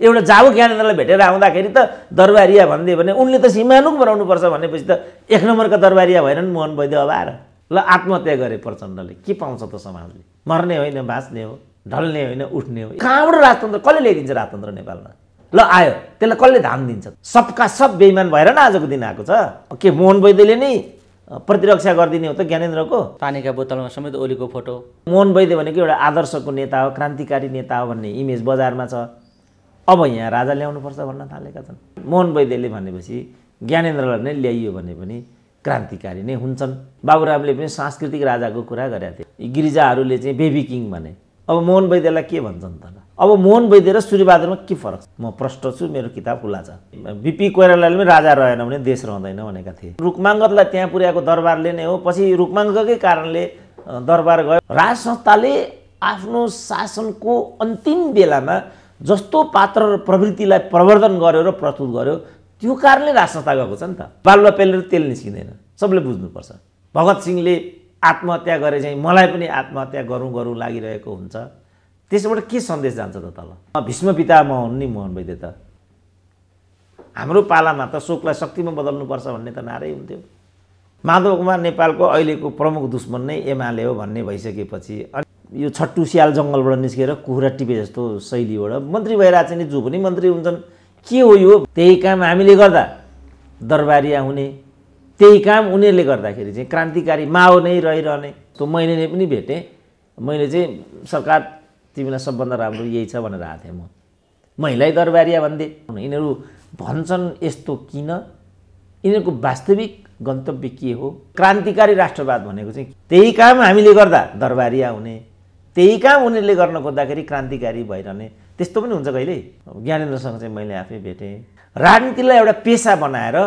एउटा जाबु ज्ञानेन्द्रलाई भेटेर आउँदाखेरि त दरबारिया भन्दियो भने उनले त सिमानुक बनाउनुपर्छ भनेपछि त एक नम्बरका दरबारिया भएन नि मोहन वैद्य अब आएर ल आत्महत्या गरे प्रचण्डले के पाउँछ त समाजले मर्ने होइन बाँच्ने हो ढल्ने होइन उठ्ने हो कहाँबाट राजतन्त्र कसले ल्याइदिन्छ राजतन्त्र नेपालमा ल आयो त्यसलाई कसले धान दिन्छ सबका सब बेइमान भएर न आजको दिन आएको छ के मोहन वैद्यले नै प्रतिरक्षा गरिदिने हो त ज्ञानेन्द्रको पानीका बोतलमा समेत ओलीको फोटो मोहन वैद्य भनेको एउटा आदर्शको नेता हो क्रान्तिकारी नेता हो भन्ने इमेज बजारमा छ अब यहाँ राजा ल्याउनुपर्छ भन्न थालेका छन् मोहन वैद्यले भनेपछि ज्ञानेन्द्रलाई नै ल्याइयो भने पनि क्रान्तिकारी नै हुन्छन् बाबुरामले पनि सांस्कृतिक राजाको कुरा गरेका थिए गिरिजाहरूले चाहिँ बेबी किङ भने अब मोहन वैद्यलाई के भन्छन् त अब मोहन वैद्य र सूर्यबहादुरमा के फरक छ म प्रष्ट छु मेरो किताब खुला छ बिपी कोइरालाले पनि राजा रहेन भने देश रहँदैन भनेका थिए रुकमाङ्गतलाई त्यहाँ पुर्याएको दरबारले नै हो पछि रुकमाङ्गकै कारणले दरबार गयो राज संस्थाले आफ्नो शासनको अन्तिम बेलामा जस्तो पात्र र प्रवृत्तिलाई प्रवर्धन गर्यो र प्रस्तुत गर्यो त्यो कारणले राज संस्था गएको छ नि त बालुवा पेलेर तेल निस्किँदैन सबले बुझ्नुपर्छ भगत सिंहले आत्महत्या गरे चाहिँ मलाई पनि आत्महत्या गरौँ लागिरहेको हुन्छ त्यसबाट के सन्देश जान्छ त तल भीष्म पितामह हुन् नि मोहन वैद्य त हाम्रो पालामा त शोकलाई शक्तिमा बदल्नुपर्छ भन्ने त नारै हुन्थ्यो माधव कुमार नेपालको अहिलेको प्रमुख दुश्मन नै एमाले हो भन्ने भइसकेपछि यो छट्टु स्याल जङ्गलबाट निस्केर कुखुरा टिपे जस्तो शैलीबाट मन्त्री भइरहेको छ नि जो पनि मन्त्री हुन्छन् के हो यो त्यही काम हामीले गर्दा दरबारिया हुने त्यही काम उनीहरूले गर्दाखेरि चाहिँ क्रान्तिकारी माओ नै रहिरहने त्यो मैले पनि भेटेँ मैले चाहिँ सरकार तिमीलाई सबभन्दा राम्रो यही छ भनेर आएको थिएँ महिलाई दरबारिया भन्थे यिनीहरू भन्छन् यस्तो किन यिनीहरूको वास्तविक गन्तव्य के हो क्रान्तिकारी राष्ट्रवाद भनेको चाहिँ त्यही काम हामीले गर्दा दरबारिया हुने त्यही काम उनीहरूले गर्न खोज्दाखेरि क्रान्तिकारी भइरहने त्यस्तो पनि हुन्छ कहिले ज्ञानेन्द्रसँग चाहिँ मैले आफै भेटेँ राजनीतिलाई एउटा पेसा बनाएर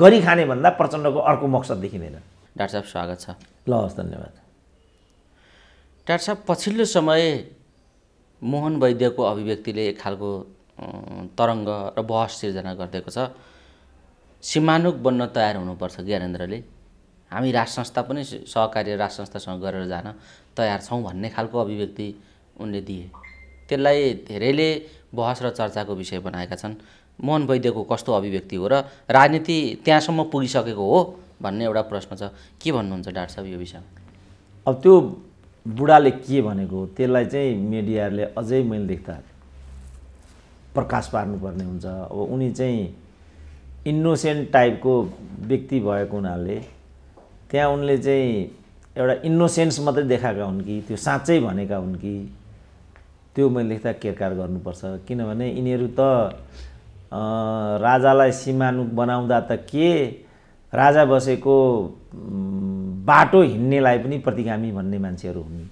गरी खाने भन्दा प्रचण्डको अर्को मकसद देखिँदैन डाक्टर साहब स्वागत छ ल हस् धन्यवाद डाक्टर साहब पछिल्लो समय मोहन वैद्यको अभिव्यक्तिले एक खालको तरङ्ग र बहस सिर्जना गरिदिएको छ सीमानुक बन्न तयार हुनुपर्छ ज्ञानेन्द्रले हामी राज संस्था पनि सहकारी राज संस्थासँग गरेर जान तयार छौँ भन्ने खालको अभिव्यक्ति उनले दिए त्यसलाई धेरैले बहस र चर्चाको विषय बनाएका छन् मोहन वैद्यको कस्तो अभिव्यक्ति हो र राजनीति त्यहाँसम्म पुगिसकेको हो भन्ने एउटा प्रश्न छ के भन्नुहुन्छ डाक्टर साहब यो विषयमा अब त्यो बुढाले के भनेको त्यसलाई चाहिँ मिडियाले अझै मैले देख्दा प्रकाश पार्नुपर्ने हुन्छ अब उनी चाहिँ इन्नोसेन्ट टाइपको व्यक्ति भएको हुनाले त्यहाँ उनले चाहिँ एउटा इन्नोसेन्स मात्रै देखाएका हुन् कि त्यो साँच्चै भनेका हुन् कि त्यो मैले लेख्दा केरकार गर्नुपर्छ किनभने यिनीहरू त राजालाई सीमानुक बनाउँदा त के राजा बसेको बाटो हिँड्नेलाई पनि प्रतिगामी भन्ने मान्छेहरू हुन्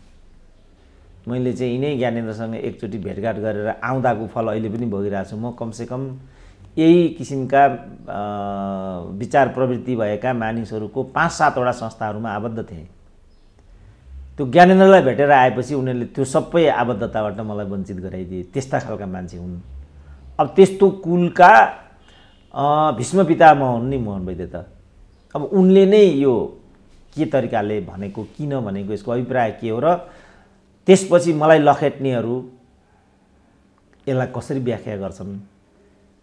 मैले चाहिँ यिनै ज्ञानेन्द्रसँग एकचोटि भेटघाट गरेर आउँदाको फल अहिले पनि भोगिरहेको छु म कमसेकम यही किसिमका विचार प्रवृत्ति भएका मानिसहरूको 5-7 वटा संस्थाहरूमा आबद्ध थिएँ त्यो ज्ञानेन्द्रलाई भेटेर आएपछि उनीहरूले त्यो सबै आबद्धताबाट मलाई वञ्चित गराइदिए त्यस्ता खालका मान्छे हुन् अब त्यस्तो कुलका भीष्म पितामह हुन् नि मोहन वैद्य त अब उनले नै यो के तरिकाले भनेको किन भनेको यसको अभिप्राय के हो र त्यसपछि मलाई लखेट्नेहरू यसलाई कसरी व्याख्या गर्छन्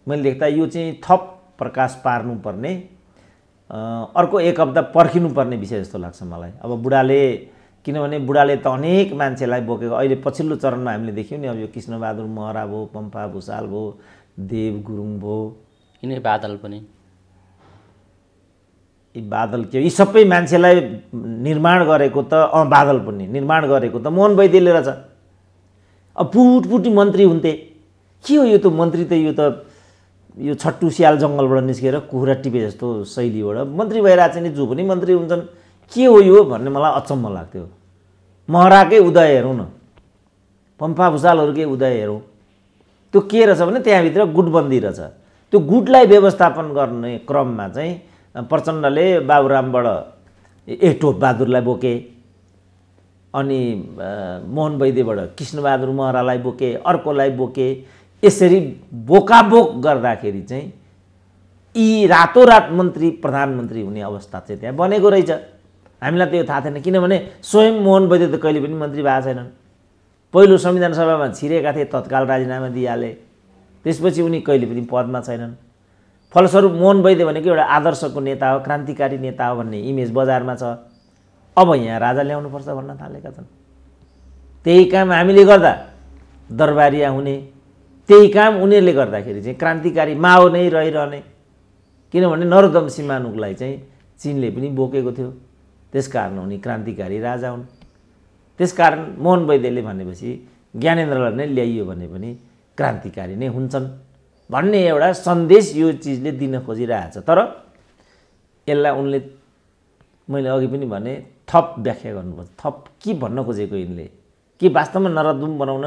मैले देख्दा यो चाहिँ थप प्रकाश पार्नुपर्ने अर्को एक हप्ता पर्खिनुपर्ने विषय जस्तो लाग्छ मलाई अब बुढाले किनभने बुढाले त अनेक मान्छेलाई बोकेको अहिले पछिल्लो चरणमा हामीले देख्यौँ नि अब यो कृष्णबहादुर महरा भयो पम्फा भुषाल भयो देव गुरुङ भयो यिनै बादल पनि यी बादल के यी सबै मान्छेलाई निर्माण गरेको त बादल पनि निर्माण गरेको त मोहन वैद्यले रहेछ अब पुटपुटी मन्त्री हुन्थे के हो यो त मन्त्री त यो छट्टु स्याल जङ्गलबाट निस्केर कुखुरा टिपे जस्तो शैलीबाट मन्त्री भइरहेको छ नि जो पनि मन्त्री हुन्छन् के हो यो भन्ने मलाई अचम्म लाग्थ्यो महराकै उदय हेरौँ न पम्फा भुषालहरूकै उदय हेरौँ त्यो के रहेछ भने त्यहाँभित्र गुटबन्दी रहेछ त्यो गुटलाई व्यवस्थापन गर्ने क्रममा चाहिँ प्रचण्डले बाबुरामबाट टोप बहादुरलाई बोके अनि मोहन वैद्यबाट कृष्णबहादुर महरालाई बोके अर्कोलाई बोके यसरी बोकाबोक गर्दाखेरि चाहिँ यी रातोरात मन्त्री प्रधानमन्त्री हुने अवस्था चाहिँ त्यहाँ बनेको रहेछ हामीलाई त्यो थाहा थिएन किनभने स्वयं मोहन वैद्य त कहिले पनि मन्त्री भएको छैनन् पहिलो संविधान सभामा छिरेका थिए तत्काल राजीनामा दिइहाले त्यसपछि उनी कहिले पनि पदमा छैनन्। फलस्वरूप मोहन वैद्य भनेको एउटा आदर्शको नेता हो, क्रान्तिकारी नेता हो भन्ने इमेज बजारमा छ। अब यहाँ राजा ल्याउनुपर्छ भन्न थालेका छन्। त्यही काम हामीले गर्दा दरबारिया हुने, त्यही काम उनीहरूले गर्दाखेरि चाहिँ क्रान्तिकारी माओ नै रहिरहने। किनभने नरोत्तम सिमानुकलाई चाहिँ चिनले पनि बोकेको थियो, त्यसकारण उनी क्रान्तिकारी राजा हुन्। त्यसकारण मोहन वैद्यले भनेपछि ज्ञानेन्द्रलाई नै ल्याइयो भने पनि क्रान्तिकारी नै हुन्छन् भन्ने एउटा सन्देश यो चिजले दिन खोजिरहेछ। तर यसलाई उनले, मैले अघि पनि भने, थप व्याख्या गर्नुपर्छ। थप के भन्न खोजेको यिनले, के वास्तवमा नरोत्तम बनाउन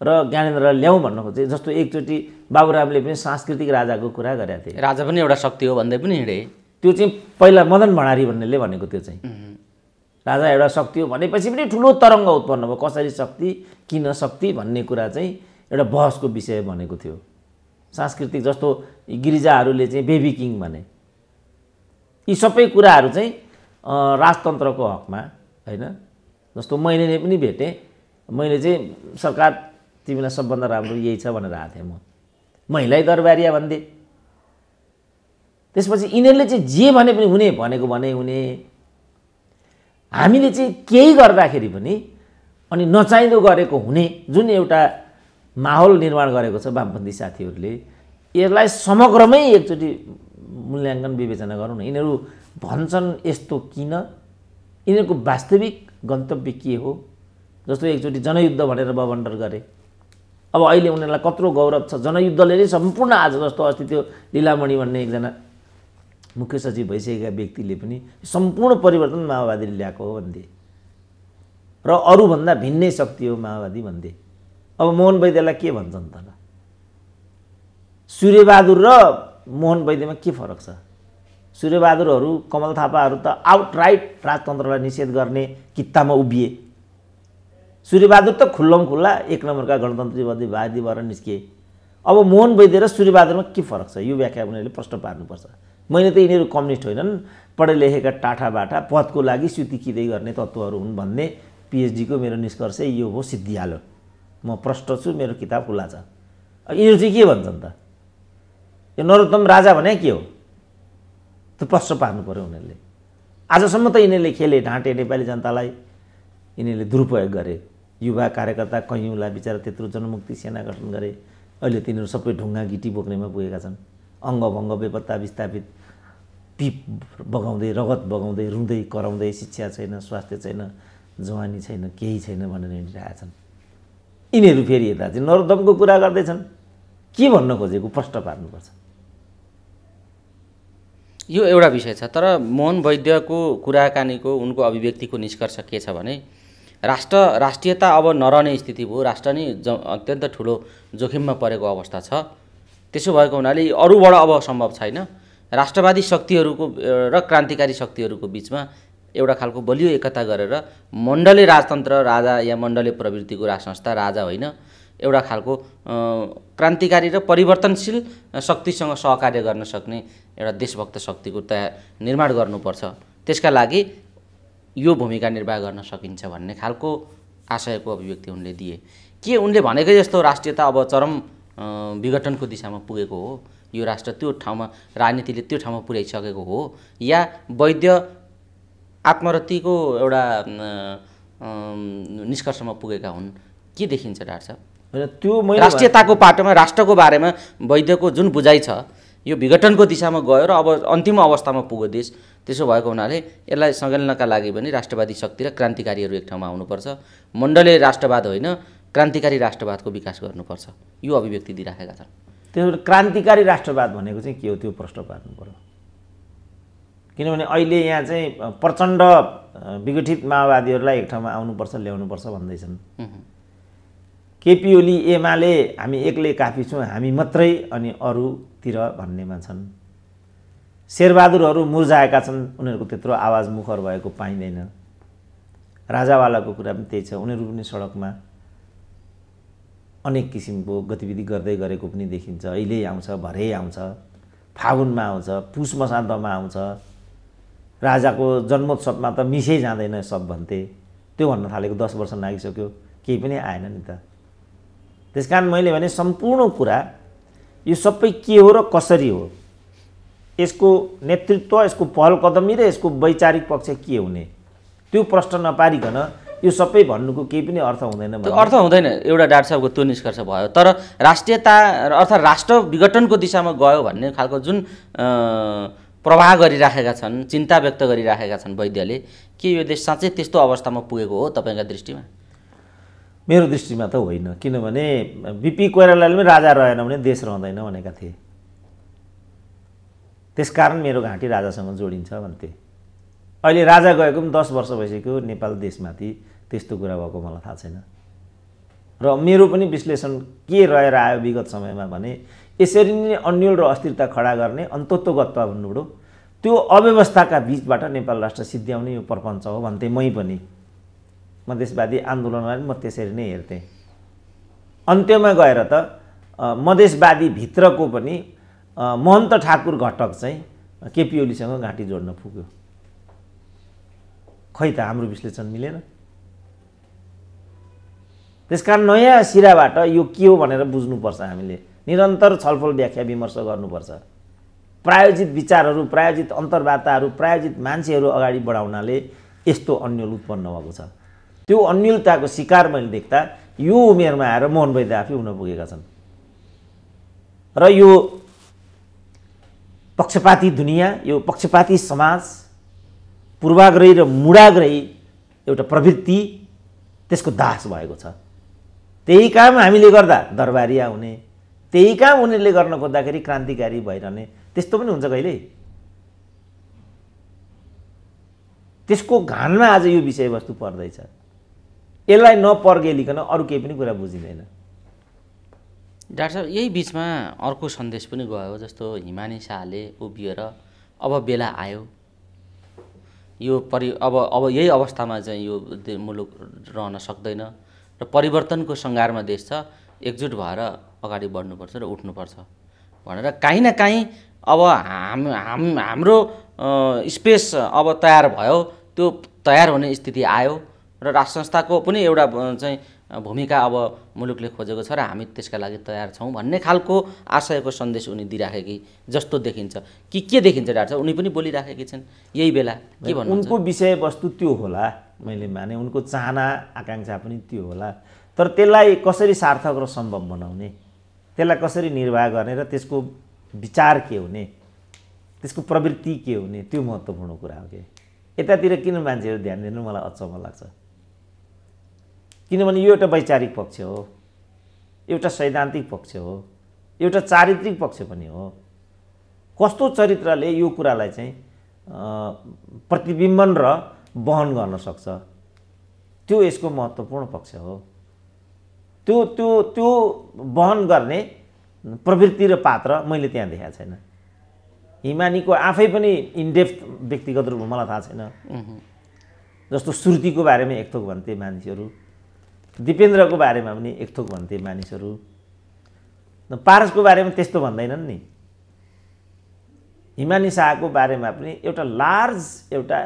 र ज्ञानेन्द्रलाई ल्याउँ भन्न खोजे। जस्तो एकचोटि बाबुरामले पनि सांस्कृतिक राजाको कुरा गरेका थिए। राजा पनि एउटा शक्ति हो भन्दै पनि हिँडे। त्यो चाहिँ पहिला मदन भण्डारी भन्नेले भनेको, त्यो चाहिँ राजा एउटा शक्ति हो भनेपछि पनि ठुलो तरङ्ग उत्पन्न भयो। कसरी शक्ति, किन शक्ति भन्ने कुरा चाहिँ एउटा बहसको विषय बनेको थियो। सांस्कृतिक जस्तो गिरिजाहरूले चाहिँ बेबी किङ भने, यी सबै कुराहरू चाहिँ राजतन्त्रको हकमा होइन। जस्तो मैले नै पनि भेटेँ, मैले चाहिँ सरकार तिमीलाई सबभन्दा राम्रो यही छ भनेर आएको थिएँ, महिलै दरबारिया भन्थे। त्यसपछि यिनीहरूले चाहिँ जे भने पनि हुने भनेको भने हुने। हामीले चाहिँ केही गर्दाखेरि पनि अनि नचाहिँदो गरेको हुने, जुन एउटा माहौल निर्माण गरेको छ वामपन्थी साथीहरूले, यसलाई समग्रमै एकचोटि मूल्याङ्कन विवेचना गरौँ न। यिनीहरू भन्छन् यस्तो किन, यिनीहरूको वास्तविक गन्तव्य के हो। जस्तो एकचोटि जनयुद्ध भनेर बबन्डर गरे, अब अहिले उनीहरूलाई कत्रो गौरव छ। जनयुद्धले नै सम्पूर्ण, आज जस्तो अस्ति त्यो लीलामणि भन्ने एकजना मुख्य सचिव भइसकेका व्यक्तिले पनि सम्पूर्ण परिवर्तन माओवादीले ल्याएको हो भन्थे र अरूभन्दा भिन्नै शक्ति हो माओवादी भन्थे। अब मोहन वैद्यलाई के भन्छन् त? सूर्यबहादुर र मोहन वैद्यमा के फरक छ? सूर्यबहादुरहरू, कमल थापाहरू त आउटराइट राजतन्त्रलाई निषेध गर्ने कित्तामा उभिए। सूर्यबहादुर त खुल्लम खुल्ला एक नम्बरका गणतन्त्रवादी भएर निस्किए। अब मोहन वैद्य र सूर्यबहादुरमा के फरक छ? यो व्याख्या उनीहरूले प्रश्न पार्नुपर्छ। मैले त यिनीहरू कम्युनिस्ट होइनन्, पढे लेखेका टाठा बाठा पदको लागि स्युतिकिँदै गर्ने तत्त्वहरू हुन् भन्ने पिएचडीको मेरो निष्कर्ष यो हो, सिद्धिहाल्यो। म प्रष्ट छु, मेरो किताब खुल्ला छ। यिनीहरू चाहिँ के भन्छन् त? यो नरोत्तम राजा भने के हो? त्यो प्रश्न पार्नु पर्यो उनीहरूले। आजसम्म त यिनीहरूले खेले, ढाँटे नेपाली जनतालाई, यिनीहरूले दुरुपयोग गरे। युवा कार्यकर्ता कैयौँलाई बिचरा त्यत्रो जनमुक्ति सेना गठन गरे। अहिले तिनीहरू सबै ढुङ्गा गिटी बोक्नेमा पुगेका छन्। अङ्गभङ्ग, बेपत्ता, विस्थापित, पिप बगाउँदै, रगत बगाउँदै, रुँदै कराउँदै, शिक्षा छैन, स्वास्थ्य छैन, जवानी छैन, केही छैन भनेर हिँडिरहेका छन्। यिनीहरू फेरि यता चाहिँ नरोत्तमको कुरा गर्दैछन्। के भन्न खोजेको प्रश्न पार्नुपर्छ। यो एउटा विषय छ। तर मोहन वैद्यको कुराकानीको, उनको अभिव्यक्तिको निष्कर्ष के छ भने राष्ट्रियता अब नरहने स्थिति भयो। राष्ट्र नै अत्यन्त ठुलो जोखिममा परेको अवस्था छ। त्यसो भएको हुनाले अरूबाट अब सम्भव छैन। राष्ट्रवादी शक्तिहरूको र क्रान्तिकारी शक्तिहरूको बिचमा एउटा खालको बलियो एकता गरेर मण्डले राजतन्त्र, राजा या मण्डले प्रवृत्तिको राज संस्था, राजा होइन, एउटा खालको क्रान्तिकारी र परिवर्तनशील शक्तिसँग सहकार्य गर्न सक्ने एउटा देशभक्त शक्तिको निर्माण गर्नुपर्छ। त्यसका लागि यो भूमिका निर्वाह गर्न सकिन्छ भन्ने खालको आशयको अभिव्यक्ति उनले दिए। के उनले भनेकै जस्तो राष्ट्रियता अब चरम विघटनको दिशामा पुगेको हो, यो राष्ट्र त्यो ठाउँमा, राजनीतिले त्यो ठाउँमा पुर्याइसकेको हो, या वैद्य आत्मरतिको एउटा निष्कर्षमा पुगेका हुन्? के देखिन्छ डाक्टर साहब? त्यो राष्ट्रियताको पाटोमा राष्ट्रको बारेमा वैद्यको जुन बुझाइ छ, यो विघटनको दिशामा गयो र अब अन्तिम अवस्थामा पुग्यो देश। त्यसो भएको हुनाले यसलाई समेल्नका लागि पनि राष्ट्रवादी शक्ति र क्रान्तिकारीहरू एक ठाउँमा आउनुपर्छ। मण्डले राष्ट्रवाद होइन, क्रान्तिकारी राष्ट्रवादको विकास गर्नुपर्छ, यो अभिव्यक्ति दिइराखेका छन्। त्यो क्रान्तिकारी राष्ट्रवाद भनेको चाहिँ के हो, त्यो प्रश्न पार्नु पर्यो। किनभने अहिले यहाँ चाहिँ प्रचण्ड विघटित माओवादीहरूलाई एक ठाउँमा आउनुपर्छ, ल्याउनुपर्छ भन्दैछन्। केपी ओली, एमाले हामी एक्लै काफी छौँ, हामी मात्रै अनि अरूतिर भन्नेमा छन्। शेरबहादुरहरू मुर्झाएका छन्, उनीहरूको त्यत्रो आवाज मुखर भएको पाइँदैन। राजावालाको कुरा पनि त्यही छ, उनीहरू पनि सडकमा अनेक किसिमको गतिविधि गर्दै गरेको पनि देखिन्छ। अहिले आउँछ, भरे आउँछ, फागुनमा आउँछ, पुष मसान्तमा आउँछ। राजाको जन्मोत्सवमा त मिसै जाँदैन सब भन्थे, त्यो भन्न थालेको 10 वर्ष नागिसक्यो, केही पनि आएन नि त। त्यसकारण मैले भने सम्पूर्ण कुरा यो सबै के हो र कसरी हो, यसको नेतृत्व, यसको पहल कदमी र यसको वैचारिक पक्ष के हुने, त्यो प्रश्न नपारिकन यो सबै भन्नुको केही पनि अर्थ हुँदैन। त्यो अर्थ हुँदैन। एउटा डाक्टर साहबको त्यो निष्कर्ष भयो। तर राष्ट्रियता अर्थात् राष्ट्र विघटनको दिशामा गयो भन्ने खालको जुन प्रवाह गरिराखेका छन्, चिन्ता व्यक्त गरिराखेका छन् वैद्यले, के यो देश साँच्चै त्यस्तो अवस्थामा पुगेको हो तपाईँका दृष्टिमा? मेरो दृष्टिमा त होइन, किनभने बिपी कोइरालाले पनि राजा रहेन भने देश रहँदैन भनेका थिए। त्यसकारण मेरो घाँटी राजासँग जोडिन्छ भन्थे। अहिले राजा गएको पनि 10 वर्ष भइसक्यो, नेपाल देशमाथि त्यस्तो कुरा भएको मलाई थाहा छैन। र मेरो पनि विश्लेषण के रहेर आयो विगत समयमा भने यसरी नै अन्यल र अस्थिरता खडा गर्ने अन्तत्वगतवा भन्नुबडो त्यो अव्यवस्थाका बीचबाट नेपाल राष्ट्र सिद्ध्याउने यो प्रपञ्च हो भन्थे। मै पनि मधेसवादी आन्दोलनलाई म त्यसरी नै हेर्थेँ। अन्त्यमा गएर त मधेसवादी भित्रको पनि महन्त ठाकुर घटक चाहिँ केपी ओलीसँग घाँटी जोड्न पुग्यो। खै त हाम्रो विश्लेषण मिलेन। त्यसकारण नयाँ सिराबाट यो के हो भनेर बुझ्नुपर्छ। हामीले निरन्तर छलफल व्याख्या विमर्श गर्नुपर्छ। प्रायोजित विचारहरू, प्रायोजित अन्तर्वार्ताहरू, प्रायोजित मान्छेहरू अगाडि बढाउनाले यस्तो अन्यल उत्पन्न भएको छ। त्यो अन्यलताको शिकार मैले देख्दा यो उमेरमा आएर मोहन वैद्य आफै हुन पुगेका छन्। र यो पक्षपाती दुनियाँ, यो पक्षपाती समाज, पूर्वाग्रही र मूढाग्रही एउटा प्रवृत्ति, त्यसको दास भएको छ। त्यही काम हामीले गर्दा दरबारिया हुने, त्यही काम उनीहरूले गर्न खोज्दाखेरि क्रान्तिकारी भइरहने, त्यस्तो पनि हुन्छ कहिले। त्यसको घानमा आज यो विषयवस्तु पर्दैछ। यसलाई नपर्गेलिकन अरू केही पनि कुरा बुझिँदैन। डाक्टर साहब, यही बिचमा अर्को सन्देश पनि गयो, जस्तो हिमानी शाहले उभिएर अब बेला आयो, यो अब यही अवस्थामा चाहिँ यो मुलुक रहन सक्दैन र परिवर्तनको सङ्घारमा देश छ, एकजुट भएर अगाडि बढ्नुपर्छ र उठ्नुपर्छ भनेर काहीँ न काहीँ अब हाम्रो स्पेस अब तयार भयो, त्यो तयार हुने स्थिति आयो र राष्ट्र संस्थाको पनि एउटा चाहिँ भूमिका अब मुलुकले खोजेको छ र हामी त्यसका लागि तयार छौँ भन्ने खालको आशयको सन्देश उनी दिइराखेकी जस्तो देखिन्छ कि के देखिन्छ डाक्टर साहब? उनी पनि बोलिराखेकी छन् यही बेला, के भन्नु? उनको विषयवस्तु त्यो होला, मैले माने उनको चाहना आकाङ्क्षा पनि त्यो होला। तर त्यसलाई कसरी सार्थक र सम्भव बनाउने, त्यसलाई कसरी निर्वाह गर्ने र त्यसको विचार के हुने, त्यसको प्रवृत्ति के हुने, त्यो महत्त्वपूर्ण कुरा हो। कि यतातिर किन मान्छेहरू ध्यान दिनु मलाई अचम्म लाग्छ। किनभने यो एउटा वैचारिक पक्ष हो, एउटा सैद्धान्तिक पक्ष हो, एउटा चारित्रिक पक्ष पनि हो। कस्तो चरित्रले यो कुरालाई चाहिँ प्रतिबिम्बन र वहन गर्न सक्छ, त्यो यसको महत्त्वपूर्ण पक्ष हो। त्यो त्यो त्यो वहन गर्ने प्रवृत्ति र पात्र मैले त्यहाँ देखाएको छैन। हिमानीको आफै पनि इनडेप्थ व्यक्तिगत रूपमा मलाई थाहा छैन। जस्तो श्रुतिको बारेमा एकथोक भन्थे मानिसहरू, दिपेन्द्रको बारेमा पनि एकथोक भन्थे मानिसहरू, पारसको बारेमा त्यस्तो भन्दैनन् नि। हिमानी शाहको बारेमा पनि एउटा लार्ज एउटा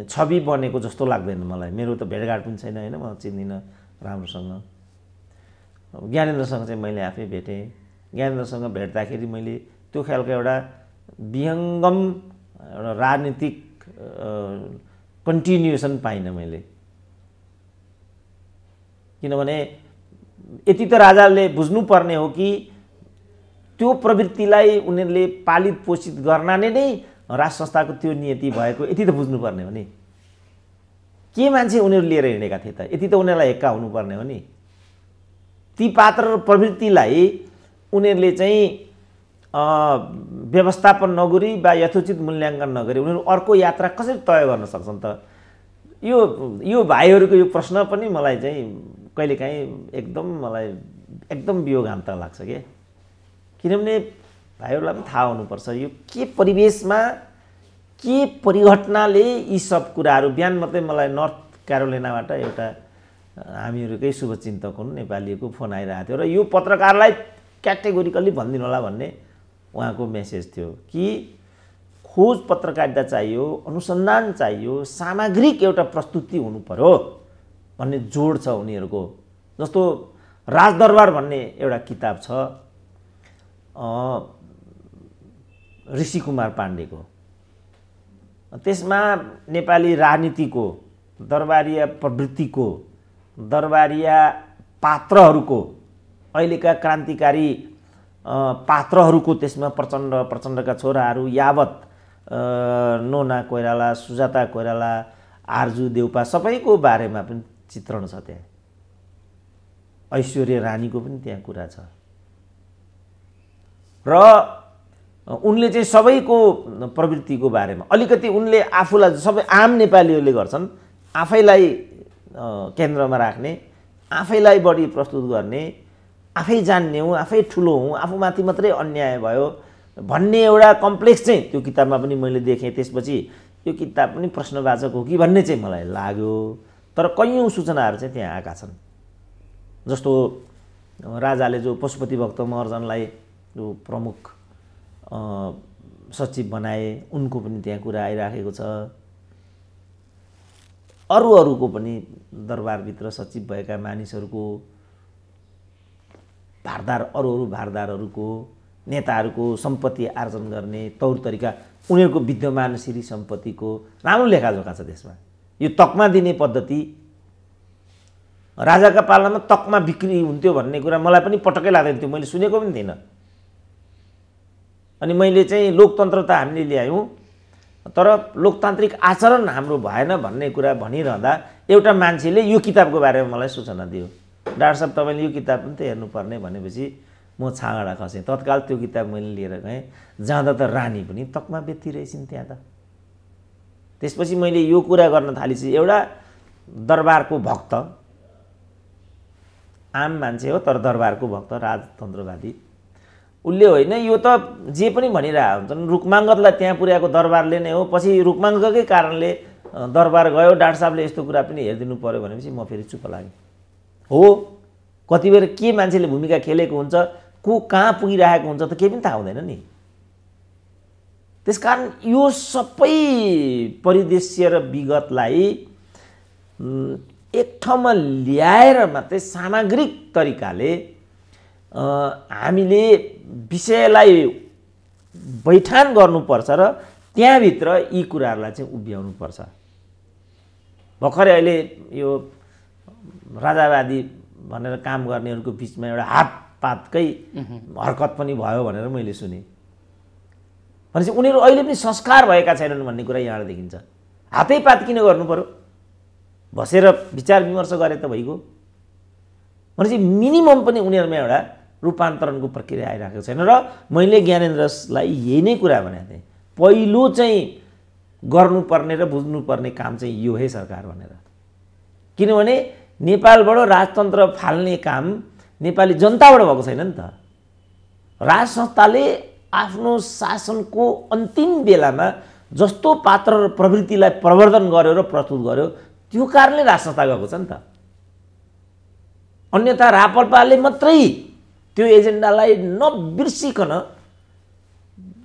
छवि बनेको जस्तो लाग्दैन मलाई। मेरो त भेटघाट पनि छैन होइन, म चिन्दिनँ राम्रोसँग। ज्ञानेन्द्रसँग चाहिँ मैले आफै भेटेँ। ज्ञानेन्द्रसँग भेट्दाखेरि मैले त्यो खालको एउटा विहङ्गम एउटा राजनीतिक कन्टिन्युएसन पाइनँ मैले। किनभने यति त राजाले बुझ्नुपर्ने हो कि त्यो प्रवृत्तिलाई उनीहरूले पालित पोषित गर्नाले नै राष्ट्र संस्थाको त्यो नियति भएको यति त बुझ्नुपर्ने हो नि। के मान्छे उनीहरू लिएर हिँडेका थिए त, यति त उनीहरूलाई हेक्का हुनुपर्ने हो नि। ती पात्र र प्रवृत्तिलाई उनीहरूले चाहिँ व्यवस्थापन नगरी वा यथोचित मूल्याङ्कन नगरी उनीहरू अर्को यात्रा कसरी तय गर्न सक्छन् त? यो भाइहरूको यो प्रश्न पनि मलाई चाहिँ कहिलेकाहीँ मलाई एकदम वियोगान्त लाग्छ के। किनभने भाइहरूलाई पनि थाहा हुनुपर्छ यो के परिवेशमा के परिघटनाले यी सब कुराहरू। बिहान मात्रै मलाई नर्थ क्यारोलिनाबाट एउटा हामीहरूकै शुभचिन्तक हुन् नेपालीको फोन आइरहेको थियो र यो पत्रकारलाई क्याटेगोरिकल्ली भनिदिनु होला भन्ने उहाँको मेसेज थियो कि खोज पत्रकारिता चाहियो, अनुसन्धान चाहियो, सामग्रिक एउटा प्रस्तुति हुनु पर्यो भन्ने जोड छ उनीहरूको। जस्तो राजदरबार भन्ने एउटा किताब छ, ऋषि कुमार पाण्डेको, त्यसमा नेपाली राजनीतिको, दरबारिया प्रवृत्तिको, दरबारिया पात्रहरूको, अहिलेका क्रान्तिकारी पात्रहरूको, त्यसमा प्रचण्डका छोराहरू यावत नोना कोइराला, सुजाता कोइराला, आरजु देउपा सबैको बारेमा पनि चित्रण छ त्यहाँ। ऐश्वर्या रानीको पनि त्यहाँ कुरा छ र उनले चाहिँ सबैको प्रवृत्तिको बारेमा अलिकति उनले आफूलाई, सबै आम नेपालीहरूले गर्छन्, आफैलाई केन्द्रमा राख्ने, आफैलाई बढी प्रस्तुत गर्ने, आफै जान्ने हुँ, आफै ठुलो हुँ, आफूमाथि मात्रै अन्याय भयो भन्ने एउटा कम्प्लेक्स चाहिँ त्यो किताबमा पनि मैले देखेँ। त्यसपछि यो किताब पनि प्रश्नवाचक हो कि भन्ने चाहिँ मलाई लाग्यो। तर कैयौँ सूचनाहरू चाहिँ त्यहाँ आएका छन्। जस्तो राजाले जो पशुपति भक्त महर्जनलाई जो प्रमुख सचिव बनाए, उनको पनि त्यहाँ कुरा आइराखेको छ। अरूको पनि दरबारभित्र सचिव भएका मानिसहरूको, भारदार अरू भारदारहरूको, नेताहरूको सम्पत्ति आर्जन गर्ने तौर तरिका, उनीहरूको विद्यमान श्री सम्पत्तिको राम्रो लेखाजोखा छ त्यसमा। यो तकमा दिने पद्धति, राजाका पालामा तकमा बिक्री हुन्थ्यो भन्ने कुरा मलाई पनि पटक्कै लाग्दैन थियो, मैले सुनेको पनि थिइनँ। अनि मैले चाहिँ लोकतन्त्र त हामीले ल्यायौँ, तर लोकतान्त्रिक आचरण हाम्रो भएन भन्ने कुरा भनिरहँदा एउटा मान्छेले यो किताबको बारेमा मलाई सूचना दियो, डाक्टर साहब तपाईँले यो किताब पनि त हेर्नुपर्ने भनेपछि म छाँगडा खसेँ। तत्काल त्यो किताब मैले लिएर गएँ। जाँदा त रानी पनि तकमा बेचिरहेछन् त्यहाँ त। त्यसपछि मैले यो कुरा गर्न थालेपछि एउटा दरबारको भक्त, आम मान्छे हो तर दरबारको भक्त, राजतन्त्रवादी, उसले होइन यो त जे पनि भनिरहेको हुन्छन्, रुकमाङ्गतलाई त्यहाँ पुर्याएको दरबारले नै हो, पछि रुकमाङ्गकै कारणले दरबार गयो, डाक्टर साहबले यस्तो कुरा पनि हेरिदिनु पर्यो भनेपछि म फेरि चुप लागेँ। हो, कति बेर के मान्छेले भूमिका खेलेको हुन्छ, को कहाँ पुगिरहेको हुन्छ त केही पनि थाहा हुँदैन नि। त्यसकारण यो सबै परिदृश्य र विगतलाई एक ठाउँमा ल्याएर मात्रै सामग्रिक तरिकाले हामीले विषयलाई बैठान गर्नुपर्छ र त्यहाँभित्र यी कुराहरूलाई चाहिँ उभ्याउनुपर्छ। भर्खरै अहिले यो राजावादी भनेर काम गर्नेहरूको बिचमा एउटा हातपातकै हरकत पनि भयो भनेर मैले सुने। भनेपछि उनीहरू अहिले पनि संस्कार भएका छैनन् भन्ने कुरा यहाँ देखिन्छ। हातैपात किन गर्नु पर्यो? बसेर विचार विमर्श गरे त भइगयो। भनेपछि मिनिमम पनि उनीहरूमा एउटा रूपान्तरणको प्रक्रिया आइरहेको छैन। र मैले ज्ञानेन्द्रलाई यही नै कुरा भनेको थिएँ, पहिलो चाहिँ गर्नुपर्ने र बुझ्नुपर्ने काम चाहिँ यो है सरकार भनेर। किनभने नेपालबाट राजतन्त्र फाल्ने काम नेपाली जनताबाट भएको छैन नि त। राज संस्थाले आफ्नो शासनको अन्तिम बेलामा जस्तो पात्र र प्रवृत्तिलाई प्रवर्धन गर्यो र प्रस्तुत गर्यो त्यो कारणले राज संस्था गएको छ नि त। अन्यथा रापरपाले मात्रै त्यो एजेन्डालाई नबिर्सिकन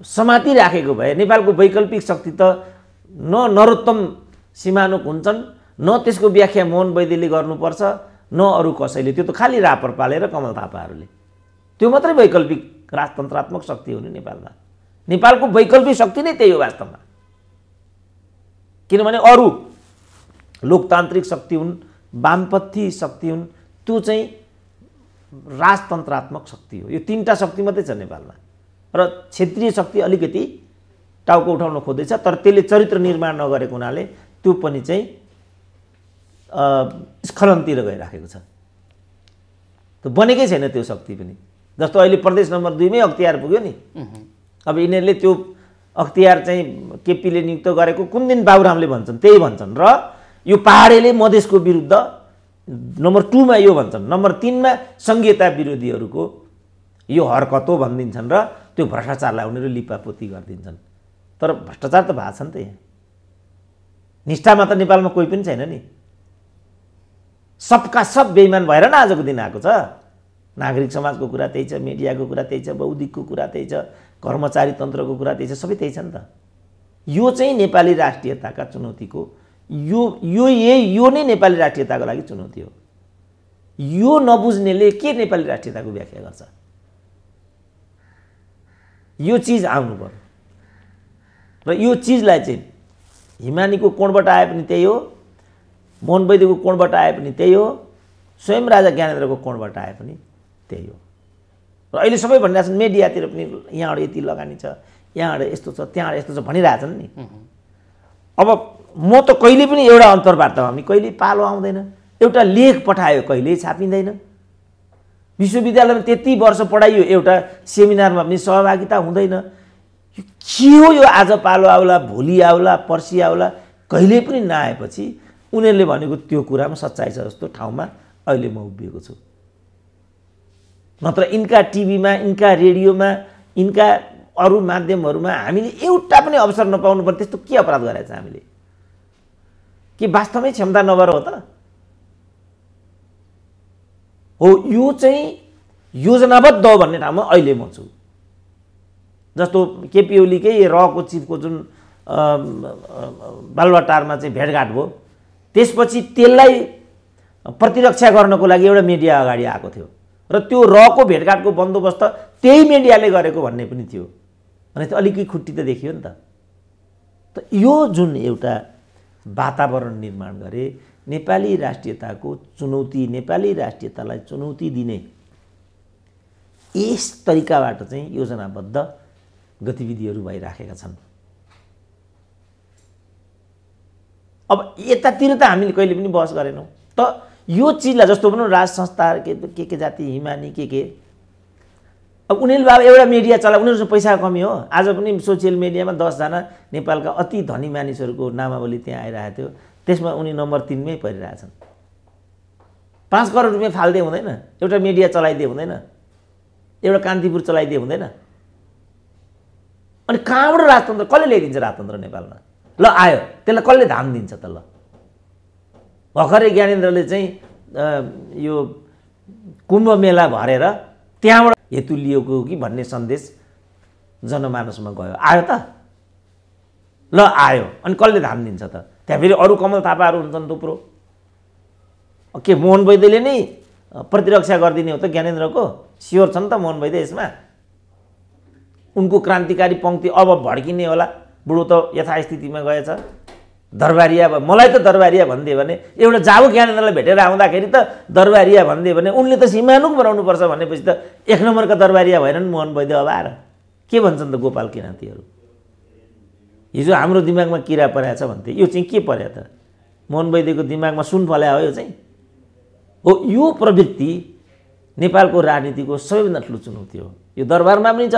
समातिराखेको भए नेपालको वैकल्पिक शक्ति त न नरोत्तम सीमानुक हुन्छन्, न त्यसको व्याख्या मोहन वैद्यले गर्नुपर्छ, न अरू कसैले। त्यो त खालि रापरपाले र कमल थापाहरूले। त्यो मात्रै वैकल्पिक राजतन्त्रात्मक शक्ति हो नि नेपालमा। नेपालको वैकल्पिक शक्ति नै त्यही हो वास्तवमा। किनभने अरू लोकतान्त्रिक शक्ति हुन्, वामपन्थी शक्ति हुन्, त्यो चाहिँ राजतन्त्रात्मक शक्ति हो। यो तीनटा शक्ति मात्रै छ नेपालमा। र क्षेत्रीय शक्ति अलिकति टाउको उठाउन खोज्दैछ, तर त्यसले चरित्र निर्माण नगरेको हुनाले त्यो पनि चाहिँ स्खलनतिर गइराखेको छ। त्यो बनेकै छैन त्यो शक्ति पनि। जस्तो अहिले प्रदेश नम्बर 2 मै अख्तियार पुग्यो नि। अब यिनीहरूले त्यो अख्तियार चाहिँ केपीले नियुक्त गरेको कुन दिन बाबुरामले भन्छन् त्यही भन्छन्, र यो पहाडेले मधेसको विरुद्ध नम्बर 2 मा यो भन्छन्, नम्बर 3 मा संघीयता विरोधीहरूको यो हरकत हो भनिदिन्छन् र त्यो भ्रष्टाचारलाई उनीहरू लिपापोती गरिदिन्छन्। तर भ्रष्टाचार त भएको छ नि त। यहाँ निष्ठामा त नेपालमा कोही पनि छैन नि। सबका सब बेइमान भएर न आजको दिन आएको छ। नागरिक समाजको कुरा त्यही छ, मिडियाको कुरा त्यही छ, बौद्धिकको कुरा त्यही छ, कर्मचारी तन्त्रको कुरा त्यही छ, सबै त्यही छ नि त। यो चाहिँ नेपाली राष्ट्रियताका चुनौतीको यो नै नेपाली राष्ट्रियताको लागि चुनौती हो। यो नबुझ्नेले के नेपाली राष्ट्रियताको व्याख्या गर्छ? यो चिज आउनु पर्यो र यो चिजलाई चाहिँ हिमानीको कोणबाट आए पनि त्यही हो, मोहन वैद्यको कोणबाट आए पनि त्यही हो, स्वयं राजा ज्ञानेन्द्रको कोणबाट आए पनि त्यही हो। र अहिले सबै भनिरहेछन् मिडियातिर पनि यहाँबाट यति लगानी छ, यहाँबाट यस्तो छ, त्यहाँबाट यस्तो छ भनिरहेछन् नि। अब म त कहिले पनि एउटा अन्तर्वार्तामा हामी कहिले पालो आउँदैन, एउटा लेख पठायो कहिले छापिँदैन, विश्वविद्यालयमा त्यति वर्ष पढाइयो एउटा सेमिनारमा पनि सहभागिता हुँदैन। यो के हो? यो आज पालो आउला, भोलि आउला, पर्सि आउला, कहिले पनि नआएपछि उनीहरूले भनेको त्यो कुरामा सच्चाइ छ जस्तो ठाउँमा अहिले म उभिएको छु। नत्र यिनका टिभीमा, यिनका रेडियोमा, यिनका अरू माध्यमहरूमा हामीले एउटा पनि अवसर नपाउनु पर्ने त्यस्तो के अपराध गरेछ हामीले? के वास्तवमै क्षमता नभएर हो त? हो, यो चाहिँ योजनाबद्ध हो भन्ने ठाउँमा अहिले म छु। जस्तो केपी ओलीकै रको चिफको जुन बालुवाटारमा चाहिँ भेटघाट भयो, त्यसपछि त्यसलाई प्रतिरक्षा गर्नको लागि एउटा मिडिया अगाडि आएको थियो र त्यो रको भेटघाटको बन्दोबस्त त्यही मिडियाले गरेको भन्ने पनि थियो भने त अलिकति खुट्टी त देखियो नि त। त यो जुन एउटा वातावरण निर्माण गरे, नेपाली राष्ट्रियताको चुनौती, नेपाली राष्ट्रियतालाई चुनौती दिने यस तरिकाबाट चाहिँ योजनाबद्ध गतिविधिहरू भइराखेका छन्। अब यतातिर त हामीले कहिले पनि बहस गरेनौँ। त यो चिजलाई जस्तो भनौँ राज संस्था के जाति हिमानी के अब उनीहरूले अब एउटा मिडिया चला, उनीहरूसँग पैसाको कमी हो। आज पनि सोसियल मिडियामा 10 जना नेपालका अति धनी मानिसहरूको नामावली त्यहाँ आइरहेको थियो, त्यसमा उनी नम्बर 3 मै परिरहेछन्। 5 करोड रुपियाँ फाल्दै हुँदैन, एउटा मिडिया चलाइदिए हुँदैन, एउटा कान्तिपुर चलाइदिए हुँदैन। अनि कहाँबाट राजतन्त्र कसले ल्याइदिन्छ? राजतन्त्र नेपालमा ल आयो, त्यसलाई कसले धान दिन्छ त? ल भर्खरै ज्ञानेन्द्रले चाहिँ यो कुम्भ मेला भरेर त्यहाँबाट हेतु लिएको हो कि भन्ने सन्देश जनमानसमा गयो, आयो त? ल आयो, अनि कसले धान दिन्छ त? त्यहाँ फेरि अरू कमल थापाहरू हुन्छन् थुप्रो। के मोहन वैद्यले नै प्रतिरक्षा गरिदिने हो त ज्ञानेन्द्रको? स्योर छन् त मोहन वैद्य यसमा? उनको क्रान्तिकारी पङ्क्ति अब भड्किने होला, बुढो त यथास्थितिमा गएछ। दरबारिया, मलाई त दरबारिया भनिदियो भने, एउटा जाबु ज्ञानेन्द्रलाई भेटेर आउँदाखेरि त दरबारिया भनिदियो भने उनले त सिमानुक बनाउनुपर्छ भनेपछि त 1 नम्बरका दरबारिया भएनन् मोहन वैद्य। अब आएर के भन्छन् त गोपाल किराँतीहरू? हिजो हाम्रो दिमागमा किरा परेछ भन्थे, यो चाहिँ के पर्यो त? मोहन वैद्यको दिमागमा सुन फल्या हो यो चाहिँ? हो, यो प्रवृत्ति नेपालको राजनीतिको सबैभन्दा ठुलो चुनौती हो। यो दरबारमा पनि छ,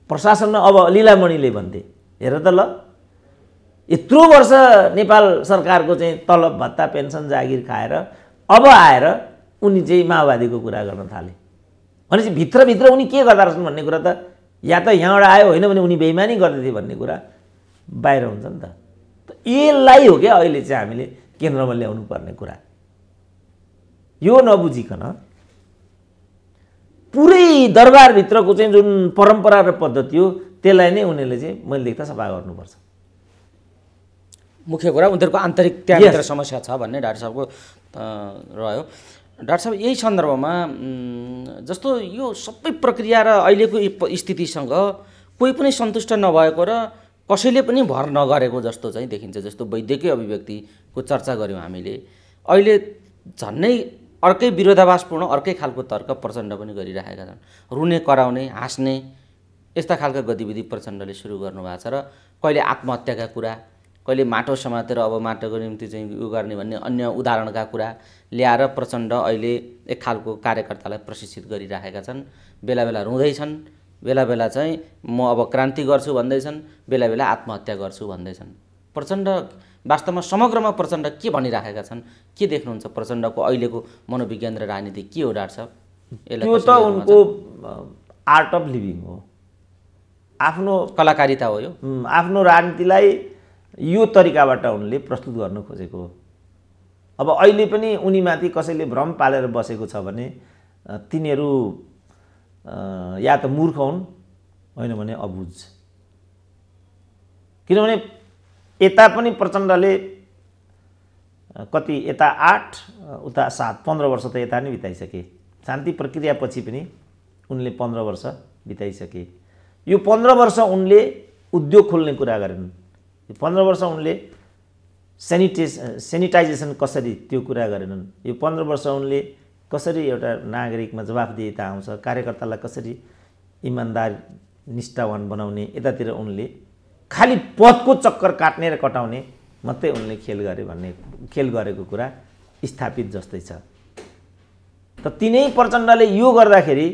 प्रशासनमा। अब लीलामणिले भन्थे, हेर त ल, यत्रो वर्ष नेपाल सरकारको चाहिँ तलब भत्ता पेन्सन जागिर खाएर अब आएर उनी चाहिँ माओवादीको कुरा गर्न थाले भनेपछि भित्रभित्र उनी के गर्दा रहेछन् भन्ने कुरा त या त यहाँबाट आयो, होइन भने उनी बेइमानी गर्दै थिए भन्ने कुरा बाहिर हुन्छ नि त। यसलाई हो क्या अहिले चाहिँ हामीले केन्द्रमा ल्याउनु पर्ने कुरा। यो नबुझिकन पुरै दरबारभित्रको चाहिँ जुन परम्परा र पद्धति हो त्यसलाई नै उनीहरूले चाहिँ मैले देख्दा सफा गर्नुपर्छ। मुख्य कुरा उनीहरूको आन्तरिक त्यहाँभित्र समस्या छ भन्ने डाक्टर साहबको रह्यो। डाक्टर साहब, यही सन्दर्भमा जस्तो यो सबै प्रक्रिया र अहिलेको स्थितिसँग कोही पनि सन्तुष्ट नभएको र कसैले पनि भर नगरेको जस्तो चाहिँ देखिन्छ। जस्तो वैद्यकीय अभिव्यक्तिको चर्चा गऱ्यौँ हामीले, अहिले झन्नै अर्कै विरोधाभासपूर्ण अर्कै खालको तर्क प्रचण्ड पनि गरिरहेका छन्। रुने, कराउने, हाँस्ने यस्ता खालका गतिविधि प्रचण्डले सुरु गर्नुभएको छ र कहिले आत्महत्याका कुरा, कहिले माटो समातेर अब माटोको निम्ति चाहिँ उयो गर्ने भन्ने अन्य उदाहरणका कुरा ल्याएर प्रचण्ड अहिले एक खालको कार्यकर्तालाई प्रशिक्षित गरिराखेका छन्। बेला बेला रुँदैछन्, बेला बेला चाहिँ म अब क्रान्ति गर्छु भन्दैछन्, बेला बेला आत्महत्या गर्छु भन्दैछन्। प्रचण्ड वास्तवमा समग्रमा प्रचण्ड के भनिराखेका छन्? के देख्नुहुन्छ प्रचण्डको अहिलेको मनोविज्ञान र राजनीति के हो डाक्टर साहब? त्यो त उनको आर्ट अफ लिभिङ हो, आफ्नो कलाकारिता हो। यो आफ्नो राजनीतिलाई यो तरिकाबाट उनले प्रस्तुत गर्न खोजेको हो। अब अहिले पनि उनीमाथि कसैले भ्रम पालेर बसेको छ भने तिनीहरू या त मूर्ख हुन्, होइन भने अबुझ। किनभने यता पनि प्रचण्डले कति, यता 8 उता 7, 15 वर्ष त यता नै बिताइसके। शान्ति प्रक्रियापछि पनि उनले 15 वर्ष बिताइसके। यो 15 वर्ष उनले उद्योग खोल्ने कुरा गरेनन्। यो 15 वर्ष उनले सेनिटाइजेसन कसरी त्यो कुरा गरेनन्। यो 15 वर्ष उनले कसरी एउटा नागरिकमा जवाफदेहिता आउँछ, कार्यकर्तालाई कसरी इमान्दार निष्ठावान बनाउने, यतातिर उनले खालि पदको चक्कर काट्ने र कटाउने मात्रै उनले खेल गरेको कुरा स्थापित जस्तै छ। त तिनै प्रचण्डले यो गर्दाखेरि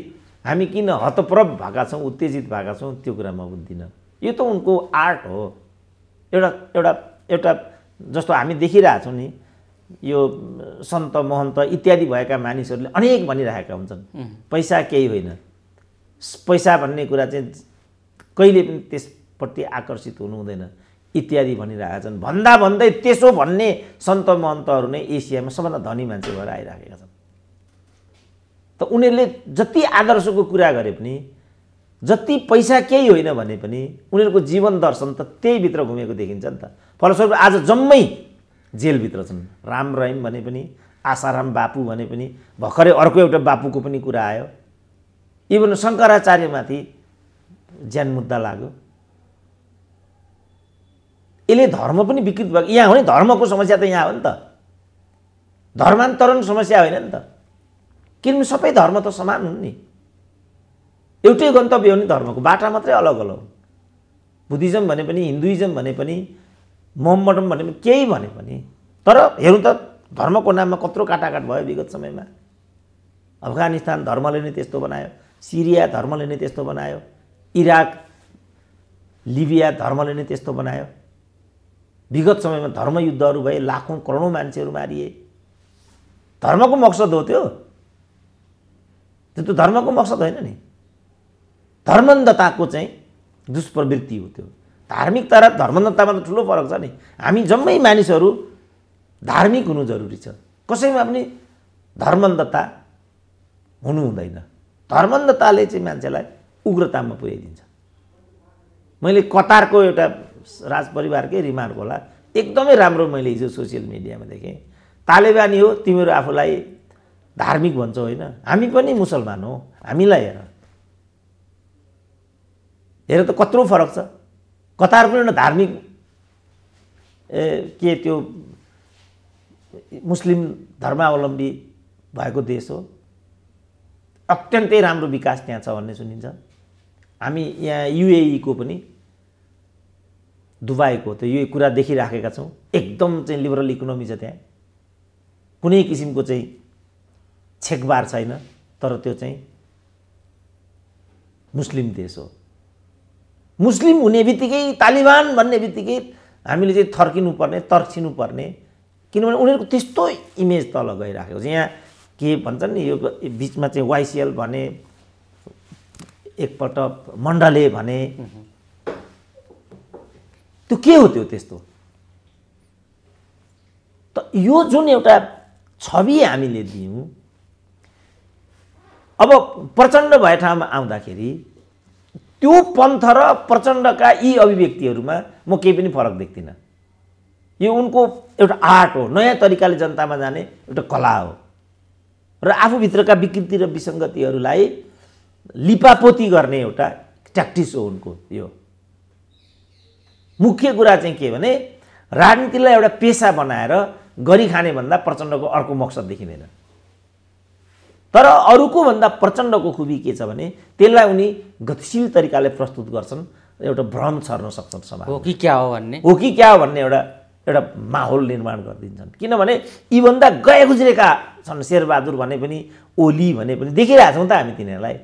हामी किन हतप्रभ भएका छौँ, उत्तेजित भएका छौँ, त्यो कुरा म बुझ्दिनँ। यो त उनको आर्ट हो। एउटा जस्तो हामी देखिरहेछौँ नि, यो सन्त महन्त इत्यादि भएका मानिसहरूले अनेक भनिरहेका हुन्छन्, पैसा केही होइन, पैसा भन्ने कुरा चाहिँ कहिले पनि त्यसपट्टि आकर्षित हुनु हुँदैन इत्यादि भनिरहेका छन्। भन्दा भन्दै त्यसो भन्ने सन्त महन्तहरू नै एसियामा सबभन्दा धनी मान्छे भएर आइराखेका छन्। त उनीहरूले जति आदर्शको कुरा गरे पनि, जति पैसा केही होइन भने पनि उनीहरूको जीवन दर्शन त त्यहीभित्र घुमेको देखिन्छ नि त। फलस्वरूप आज जम्मै जेलभित्र छन्। राम रहिम भने पनि, आसाराम बापू भने पनि, भर्खरै अर्को एउटा बापूको पनि कुरा आयो। इभन शङ्कराचार्यमाथि ज्यान मुद्दा लाग्यो। यसले धर्म पनि विकृत भएको। यहाँ हो नि, धर्मको समस्या त यहाँ हो नि त, धर्मान्तरण समस्या होइन नि त। किनभने सबै धर्म त समान हुन् नि, एउटै गन्तव्य हो नि, धर्मको बाटा मात्रै अलग अलग। बुद्धिज्म भने पनि, हिन्दुइज्म भने पनि, मोहम्मडम भने पनि, केही भने पनि, तर हेरौँ त धर्मको नाममा कत्रो काटाकाट भयो विगत समयमा। अफगानिस्तान धर्मले नै त्यस्तो बनायो, सिरिया धर्मले नै त्यस्तो बनायो, इराक लिबिया धर्मले नै त्यस्तो बनायो। विगत समयमा धर्मयुद्धहरू भए, लाखौँ करोडौँ मान्छेहरू मारिए। धर्मको मकसद हो त्यो त धर्मको मकसद होइन नि। धर्मन्धताको चाहिँ दुष्प्रवृत्ति हो त्यो। धार्मिकता र धर्मन्धतामा त ठुलो फरक छ नि। हामी जम्मै मानिसहरू धार्मिक हुनु जरुरी छ, कसैमा पनि धर्मन्धता हुनु हुँदैन। धर्मन्धताले चाहिँ मान्छेलाई उग्रतामा पुर्याइदिन्छ। मैले कतारको एउटा राजपरिवारकै रिमार्क होला, एकदमै राम्रो मैले हिजो सोसियल मिडियामा देखेँ। तालिबानी हो, तिमीहरू आफूलाई धार्मिक भन्छौ होइन, हामी पनि मुसलमान हो, हामीलाई हेर त कत्रो फरक छ। कतार पनि एउटा धार्मिक के त्यो मुस्लिम धर्मावलम्बी भएको देश हो, अत्यन्तै राम्रो विकास त्यहाँ छ भन्ने सुनिन्छ। हामी यहाँ युएई को पनि, दुबईको त यो कुरा देखिराखेका छौँ। एकदम चाहिँ लिबरल इकोनोमी छ त्यहाँ, कुनै किसिमको चाहिँ छेकबार छैन, तर त्यो चाहिँ मुस्लिम देश हो। मुस्लिम हुने बित्तिकै, तालिबान भन्ने बित्तिकै हामीले चाहिँ थर्किनुपर्ने, तर्सिनुपर्ने, किनभने उनीहरूको त्यस्तो इमेज तल गइराखेको छ। यहाँ के भन्छन् नि, यो बिचमा चाहिँ वाइसिएल भने, एकपल्ट मण्डले भने, त्यो के हो त्यो त्यस्तो? त यो जुन एउटा छवि हामीले दियौँ, अब प्रचण्ड भए ठाउँमा आउँदाखेरि त्यो पन्थ र प्रचण्डका यी अभिव्यक्तिहरूमा म केही पनि फरक देख्दिनँ। यो उनको एउटा आर्ट हो, नयाँ तरिकाले जनतामा जाने एउटा कला हो र आफूभित्रका विकृति र विसङ्गतिहरूलाई लिपापोती गर्ने एउटा ट्याक्टिस हो उनको। यो मुख्य कुरा चाहिँ के भने, राजनीतिलाई एउटा पेसा बनाएर गरी खाने भन्दा प्रचण्डको अर्को मकसद देखिँदैन। तर अरूको भन्दा प्रचण्डको खुबी के छ भने, त्यसलाई उनी गतिशील तरिकाले प्रस्तुत गर्छन्, एउटा भ्रम छर्न सक्छन् समाज। हो कि क्या हो भन्ने एउटा माहौल निर्माण गरिदिन्छन्। किनभने यीभन्दा गए गुज्रेका छन्, शेरबहादुर भने पनि, ओली भने पनि, देखिरहेछौँ त हामी तिनीहरूलाई।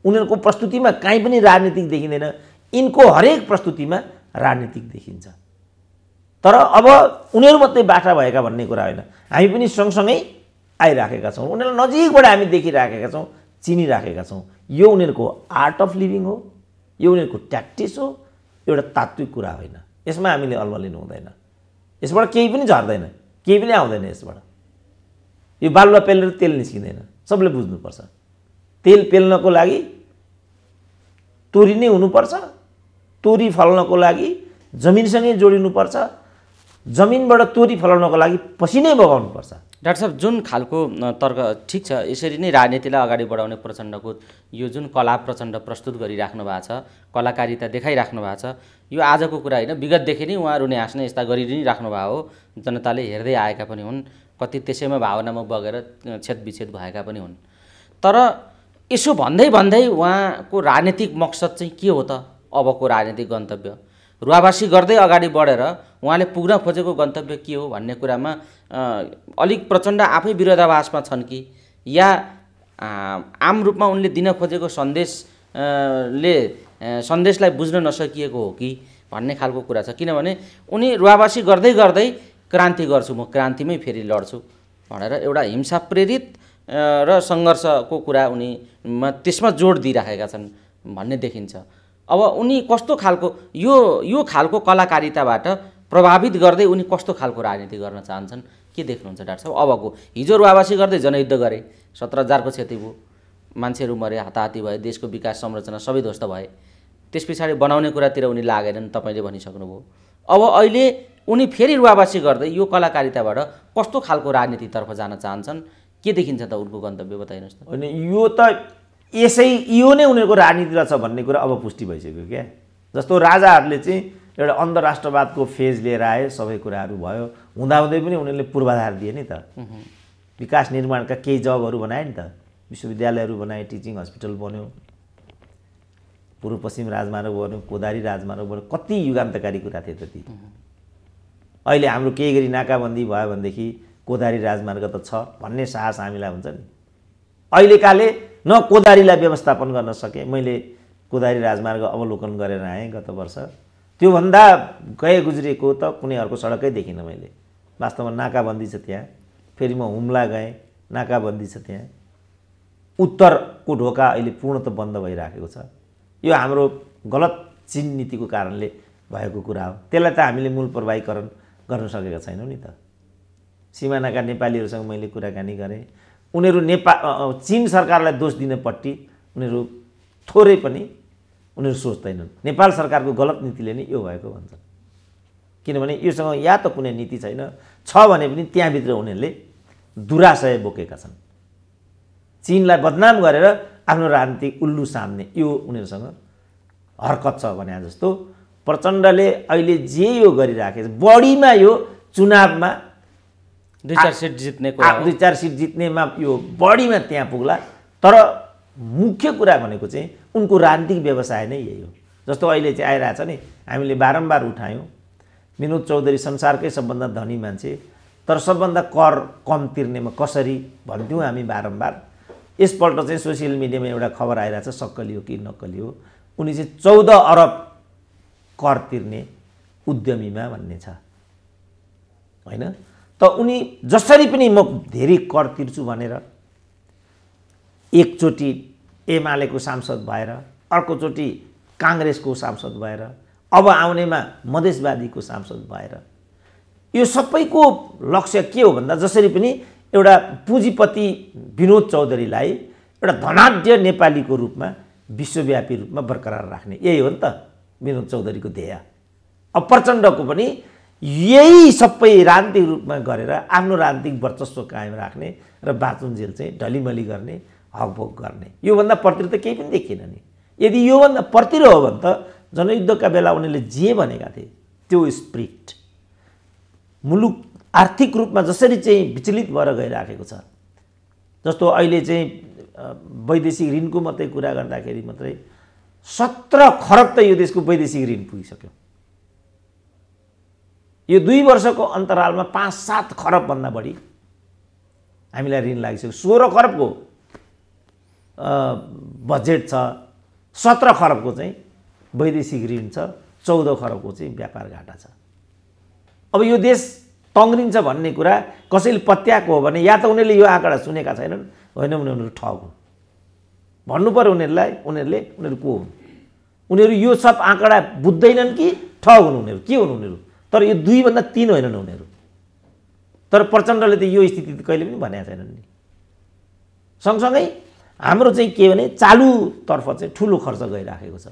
उनीहरूको प्रस्तुतिमा काहीँ पनि राजनीतिक देखिँदैन, यिनको हरेक प्रस्तुतिमा राजनीतिक देखिन्छ। तर अब उनीहरू मात्रै बाठा भएका भन्ने कुरा होइन, हामी पनि सँगसँगै आइराखेका छौँ, उनीहरूलाई नजिकबाट हामी देखिराखेका छौँ, चिनिराखेका छौँ। यो उनीहरूको आर्ट अफ लिभिङ हो, यो उनीहरूको ट्याक्टिस हो, एउटा तात्विक कुरा होइन। यसमा हामीले अल्मलिनु हुँदैन, यसबाट केही पनि झर्दैन, केही पनि आउँदैन यसबाट। यो बालुवा पेलेर तेल निस्किँदैन, सबले बुझ्नुपर्छ। तेल पेल्नको लागि तोरी नै हुनुपर्छ, तोरी फल्नको लागि जमिनसँगै जोडिनुपर्छ, जमिनबाट तोरी फलाउनको लागि पसिनै बगाउनुपर्छ। डाक्टर साहब जुन खालको तर्क ठिक छ, यसरी नै राजनीतिलाई अगाडि बढाउने प्रचण्डको यो जुन कला प्रचण्ड प्रस्तुत गरिराख्नु भएको छ, कलाकारिता देखाइराख्नु भएको छ, यो आजको कुरा होइन, विगतदेखि नै उहाँहरू हाँस्ने यस्ता गरि नै राख्नु भएको हो। जनताले हेर्दै आएका पनि हुन्, कति त्यसैमा भावनामा बगेर छेदविच्छेद भएका पनि हुन्। तर यसो भन्दै भन्दै उहाँको राजनीतिक मकसद चाहिँ के हो त? अबको राजनीतिक गन्तव्य रुवाबासी गर्दै अगाडि बढेर उहाँले पुग्न खोजेको गन्तव्य के हो भन्ने कुरामा अलिक प्रचण्ड आफै विरोधाभासमा छन् कि, या आम रूपमा उनले दिन खोजेको सन्देशलाई बुझ्न नसकिएको हो कि भन्ने खालको कुरा छ। किनभने उनी रुवाबासी गर्दै गर्दै क्रान्ति गर्छु, म क्रान्तिमै फेरि लड्छु भनेर एउटा हिंसा प्रेरित र सङ्घर्षको कुरा उनी त्यसमा जोड दिइराखेका छन् भन्ने देखिन्छ। अब उनी कस्तो खालको यो खालको कलाकारिताबाट प्रभावित गर्दै उनी कस्तो खालको राजनीति गर्न चाहन्छन्, के देख्नुहुन्छ डाक्टर साहब? अबको हिजो रुवाबासी गर्दै जनयुद्ध गरे, 17,000को क्षति भयो, मान्छेहरू मरे, हाताहाती भए, देशको विकास संरचना सबै ध्वस्त भए। त्यस पछाडि बनाउने कुरातिर उनी लागेनन्, तपाईँले भनिसक्नुभयो। अब अहिले उनी फेरि रुवाबासी गर्दै यो कलाकारिताबाट कस्तो खालको राजनीतितर्फ जान चाहन्छन्, के देखिन्छ त उनको गन्तव्य, बताइनुहोस् त। होइन, यो त यो नै उनीहरूको राजनीति रहेछ भन्ने कुरा अब पुष्टि भइसक्यो क्या। जस्तो राजाहरूले चाहिँ एउटा अन्तर्राष्ट्रवादको फेज लिएर आए, सबै कुराहरू भयो, हुँदाहुँदै पनि उनीहरूले पूर्वाधार दिए नि त। विकास निर्माणका केही जबहरू बनाए नि त, विश्वविद्यालयहरू बनाए, टिचिङ हस्पिटल बन्यो, पूर्व पश्चिम राजमार्ग बन्यो, कोदारी राजमार्ग बन्यो, कति युगान्तकारी कुरा थिए त ती। अहिले हाम्रो केही गरी नाकाबन्दी भयो भनेदेखि कोदारी राजमार्ग त छ भन्ने साहस हामीलाई हुन्छ नि। अहिलेकाले न कोदारीलाई व्यवस्थापन गर्न सके। मैले कोदारी राजमार्ग अवलोकन गरेर आएँ गत वर्ष। त्योभन्दा गए गुज्रेको त कुनै अर्को सडकै देखिनँ मैले। वास्तवमा नाकाबन्दी छ त्यहाँ। फेरि म हुम्ला गएँ, नाकाबन्दी छ त्यहाँ। उत्तरको ढोका अहिले पूर्णतः बन्द भइराखेको छ। यो हाम्रो गलत चीन नीतिको कारणले भएको कुरा हो। त्यसलाई त हामीले मूल प्रवाहीकरण गर्न सकेका छैनौँ नि त। सिमानाका नेपालीहरूसँग मैले कुराकानी गरेँ। उनीहरू चीन सरकारलाई दोष दिनपट्टि उनीहरू थोरै पनि उनीहरू सोच्दैनन्। नेपाल सरकारको गलत नीतिले नै यो भएको भन्छन्। किनभने योसँग या त कुनै नीति छैन, छ भने पनि त्यहाँभित्र उनीहरूले दुराशय बोकेका छन्। चीनलाई बदनाम गरेर आफ्नो राजनीतिक उल्लु साम्ने यो उनीहरूसँग हरकत छ भने जस्तो प्रचण्डले अहिले जे यो गरिराखेको छ, बढीमा यो चुनावमा 2-4 सिट जित्ने कुरा हो। 2-4 सिट जित्नेमा यो बढीमा त्यहाँ पुग्ला। तर मुख्य कुरा भनेको चाहिँ उनको राजनीतिक व्यवसाय नै यही हो। जस्तो अहिले चाहिँ आइरहेछ नि, हामीले बारम्बार उठायौँ, विनोद चौधरी संसारकै सबभन्दा धनी मान्छे, तर सबभन्दा कर कम तिर्नेमा कसरी भन्थ्यौँ हामी बारम्बार। यसपल्ट चाहिँ सोसियल मिडियामा एउटा खबर आइरहेछ, सक्कली हो कि नक्कली हो, उनी चाहिँ 14 अरब कर तिर्ने उद्यमीमा भन्ने छ होइन। त उनी जसरी पनि म धेरै कर तिर्छु भनेर एकचोटि एमालेको सांसद भएर, अर्कोचोटि काङ्ग्रेसको सांसद भएर, अब आउनेमा मधेसवादीको सांसद भएर, यो सबैको लक्ष्य के हो भन्दा जसरी पनि एउटा पुँजीपति विनोद चौधरीलाई एउटा धनाढ्य नेपालीको रूपमा, विश्वव्यापी रूपमा बरकरार राख्ने, यही हो नि त विनोद चौधरीको ध्येय। अब प्रचण्डको पनि यही सबै राजनीतिक रूपमा गरेर आफ्नो राजनीतिक वर्चस्व कायम राख्ने र बाँचुन्जेल चाहिँ ढलिमली गर्ने, हकभोग गर्ने, योभन्दा प्रतिर त केही पनि देखिएन नि। यदि योभन्दा प्रतिर हो भने त जनयुद्धका बेला उनीहरूले जे भनेका थिए त्यो स्पिरिट मुलुक आर्थिक रूपमा जसरी चाहिँ विचलित भएर गइराखेको छ, जस्तो अहिले चाहिँ वैदेशिक ऋणको मात्रै कुरा गर्दाखेरि मात्रै 17 खरब त यो देशको वैदेशिक ऋण पुगिसक्यो। यो 2 वर्षको अन्तरालमा 5-7 खरबभन्दा बढी हामीलाई ऋण लागिसक्यो। 16 खरबको बजेट छ, 17 खरबको चाहिँ वैदेशिक ऋण छ, 14 खरबको चाहिँ व्यापार घाटा छ। अब यो देश तङ्ग्रिन्छ भन्ने कुरा कसैले पत्याएको हो भने या त उनीहरूले यो आँकडा सुनेका छैनन्, होइन उनीहरू ठग हुन् भन्नु पर्यो उनीहरूलाई। उनीहरू को हुन्? उनीहरू यो सब आँकडा बुझ्दैनन् कि ठग हुन्? उनीहरू के हुन्? उनीहरू तर यो 2 भन्दा 3 होइनन् उनीहरू। तर प्रचण्डले त यो स्थिति कहिले पनि भनेका छैनन् नि। सँगसँगै हाम्रो चाहिँ के भने चालुतर्फ चाहिँ ठुलो खर्च गइराखेको छ।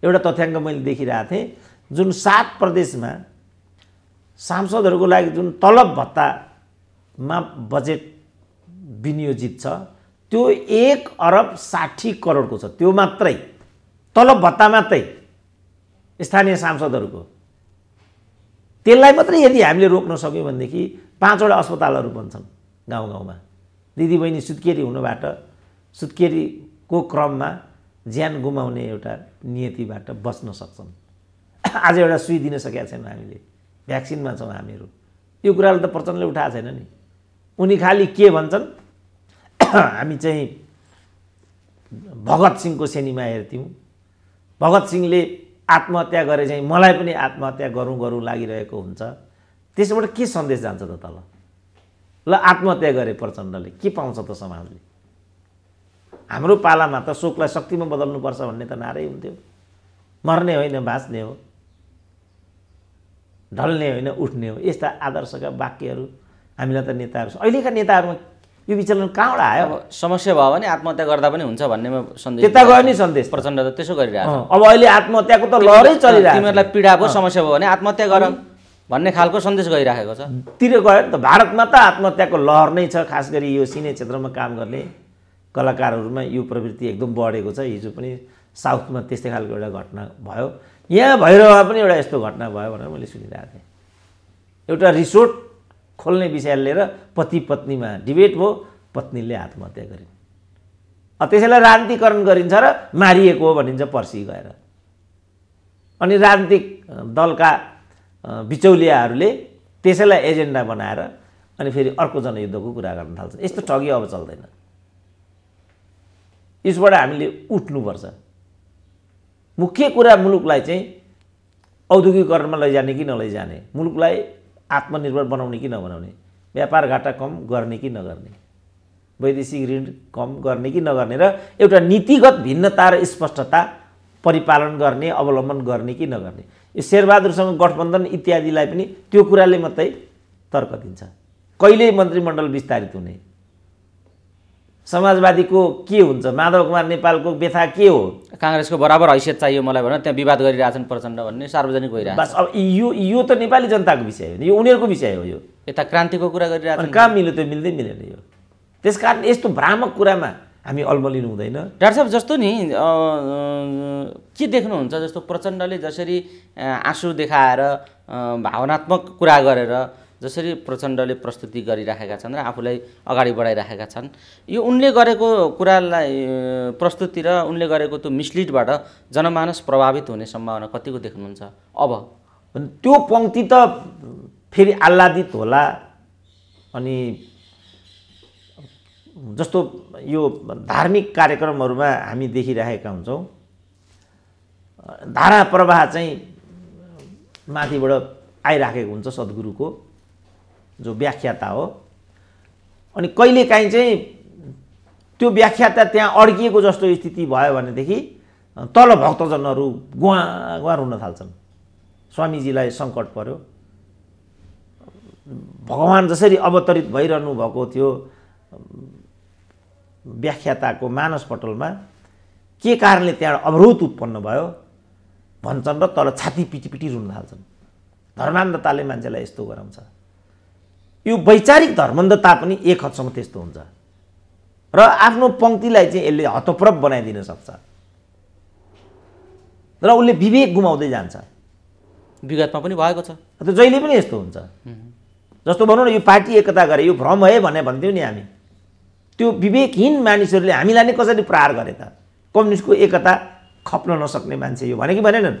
एउटा तथ्याङ्क मैले देखिरहेको थिएँ, जुन 7 प्रदेशमा सांसदहरूको लागि जुन तलब भत्ता मा बजेट विनियोजित छ त्यो 1,60,00,00,000 छ। त्यो मात्रै तलब भत्ता मात्रै स्थानीय सांसदहरूको। त्यसलाई मात्रै यदि हामीले रोक्न सक्यौँ भनेदेखि 5वटा अस्पतालहरू बन्छन् गाउँ गाउँमा। दिदीबहिनी सुत्केरी हुनबाट, सुत्केरीको क्रममा ज्यान गुमाउने एउटा नियतिबाट बच्न सक्छन्। आज एउटा सुई दिन सकेका छैनौँ हामीले, भ्याक्सिनमा छौँ हामीहरू। यो कुरालाई त प्रचण्डले उठाएको छैन नि। उनी खालि के भन्छन्, हामी चाहिँ भगत सिंहको सिनेमा हेर्थ्यौँ, भगत सिंहले आत्महत्या गरे चाहिँ मलाई पनि आत्महत्या गरौँ लागिरहेको हुन्छ। त्यसबाट के सन्देश जान्छ त तल? ल आत्महत्या गरे प्रचण्डले, के पाउँछ त समाजले? हाम्रो पालामा त शोकलाई शक्तिमा बदल्नुपर्छ भन्ने त नारै हुन्थ्यो। मर्ने होइन बाँच्ने हो, ढल्ने होइन उठ्ने हो, यस्ता आदर्शका वाक्यहरू हामीलाई त नेताहरू छ। अहिलेका नेताहरूमा यो विचलन कहाँबाट आयो? अब समस्या भयो भने आत्महत्या गर्दा पनि हुन्छ भन्नेमा सन्देश त्यता गयो नि सन्देश। प्रचण्ड त त्यसो गरिरहेको छ। अब अहिले आत्महत्याको त लहरै चलिरहेको छ। तिमीहरूलाई पीडा भयो, समस्या भयो भने आत्महत्या गर भन्ने खालको सन्देश गइरहेको छ। तिर गयो नि त। भारतमा त आत्महत्याको लहर नै छ। खास गरी यो सिने क्षेत्रमा काम गर्ने कलाकारहरूमा यो प्रवृत्ति एकदम बढेको छ। हिजो पनि साउथमा त्यस्तै खालको एउटा घटना भयो। यहाँ भैरवमा पनि एउटा यस्तो घटना भयो भनेर मैले सुनिरहेको थिएँ। एउटा रिसोर्ट खोल्ने विषय लिएर पति पत्नीमा डिबेट भयो, पत्नीले आत्महत्या गरिन्। त्यसैलाई राजनीतिकरण गरिन्छ र मारिएको हो भनिन्छ पर्सि गएर। अनि राजनीतिक दलका बिचौलियाहरूले त्यसैलाई एजेन्डा बनाएर अनि फेरि अर्को जनयुद्धको कुरा गर्न थाल्छन्। यस्तो ठगी अब चल्दैन। यसबाट हामीले उठ्नुपर्छ। मुख्य कुरा मुलुकलाई चाहिँ औद्योगिकरणमा लैजाने कि नलैजाने, मुलुकलाई आत्मनिर्भर बनाउने कि नबनाउने, व्यापार घाटा कम गर्ने कि नगर्ने, वैदेशिक ऋण कम गर्ने कि नगर्ने र एउटा नीतिगत भिन्नता र स्पष्टता परिपालन गर्ने, अवलम्बन गर्ने कि नगर्ने, यो शेरबहादुरसँग गठबन्धन इत्यादिलाई पनि त्यो कुराले मात्रै तर्क दिन्छ। कहिले मन्त्रीमण्डल विस्तारित हुने, समाजवादीको के हुन्छ, माधव कुमार नेपालको व्यथा के हो, काङ्ग्रेसको बराबर हैसियत चाहियो मलाई भनेर त्यहाँ विवाद गरिरहेछन् प्रचण्ड भन्ने सार्वजनिक भइरहेछ। बस अब यो त नेपाली जनताको विषय हो, यो उनीहरूको विषय हो। यो यता क्रान्तिको कुरा गरिरहेछन्, कहाँ मिल्यो त्यो मिल्दै मिलेन। यो त्यसकारण यस्तो भ्रामक कुरामा हामी अल्मलिनु हुँदैन। डाक्टर साहब जस्तो नि के देख्नुहुन्छ, जस्तो प्रचण्डले जसरी आँसु देखाएर भावनात्मक कुरा गरेर जसरी प्रचण्डले प्रस्तुति गरिराखेका छन् र आफूलाई अगाडि बढाइराखेका छन्, यो उनले गरेको कुरालाई प्रस्तुति र उनले गरेको त्यो मिसलिडबाट जनमानस प्रभावित हुने सम्भावना कतिको देख्नुहुन्छ? अब त्यो पङ्क्ति त फेरि आह्लादित होला। अनि जस्तो यो धार्मिक कार्यक्रमहरूमा हामी देखिरहेका हुन्छौँ, धारा प्रवाह चाहिँ माथिबाट आइराखेको हुन्छ सद्गुरुको जो व्याख्याता हो। अनि कहिलेकाहीँ चाहिँ त्यो व्याख्याता त्यहाँ अड्किएको जस्तो स्थिति भयो भनेदेखि तल भक्तजनहरू गुवा गुवा रुन थाल्छन्। स्वामीजीलाई सङ्कट पर्यो, भगवान् जसरी अवतरित भइरहनु भएको थियो व्याख्याताको मानसपटलमा, के कारणले त्यहाँ अवरोध उत्पन्न भयो भन्छन् र तल छाती पिटी रुन थाल्छन्। धर्मान्धताले मान्छेलाई यस्तो गराउँछ। यो वैचारिक धर्मान्धता पनि एक हदसम्म त्यस्तो हुन्छ र आफ्नो पङ्क्तिलाई चाहिँ यसले हतप्रभ बनाइदिन सक्छ र उसले विवेक गुमाउँदै जान्छ। विगतमा पनि भएको छ, त्यो जहिले पनि यस्तो हुन्छ। जस्तो भनौँ न, यो पार्टी एकता गरे यो भ्रम है भन्थ्यौँ नि हामी। त्यो विवेकहीन मानिसहरूले हामीलाई नै कसरी प्रहार गरे त? कम्युनिस्टको एकता खप्न नसक्ने मान्छे यो भने कि भनेनन्?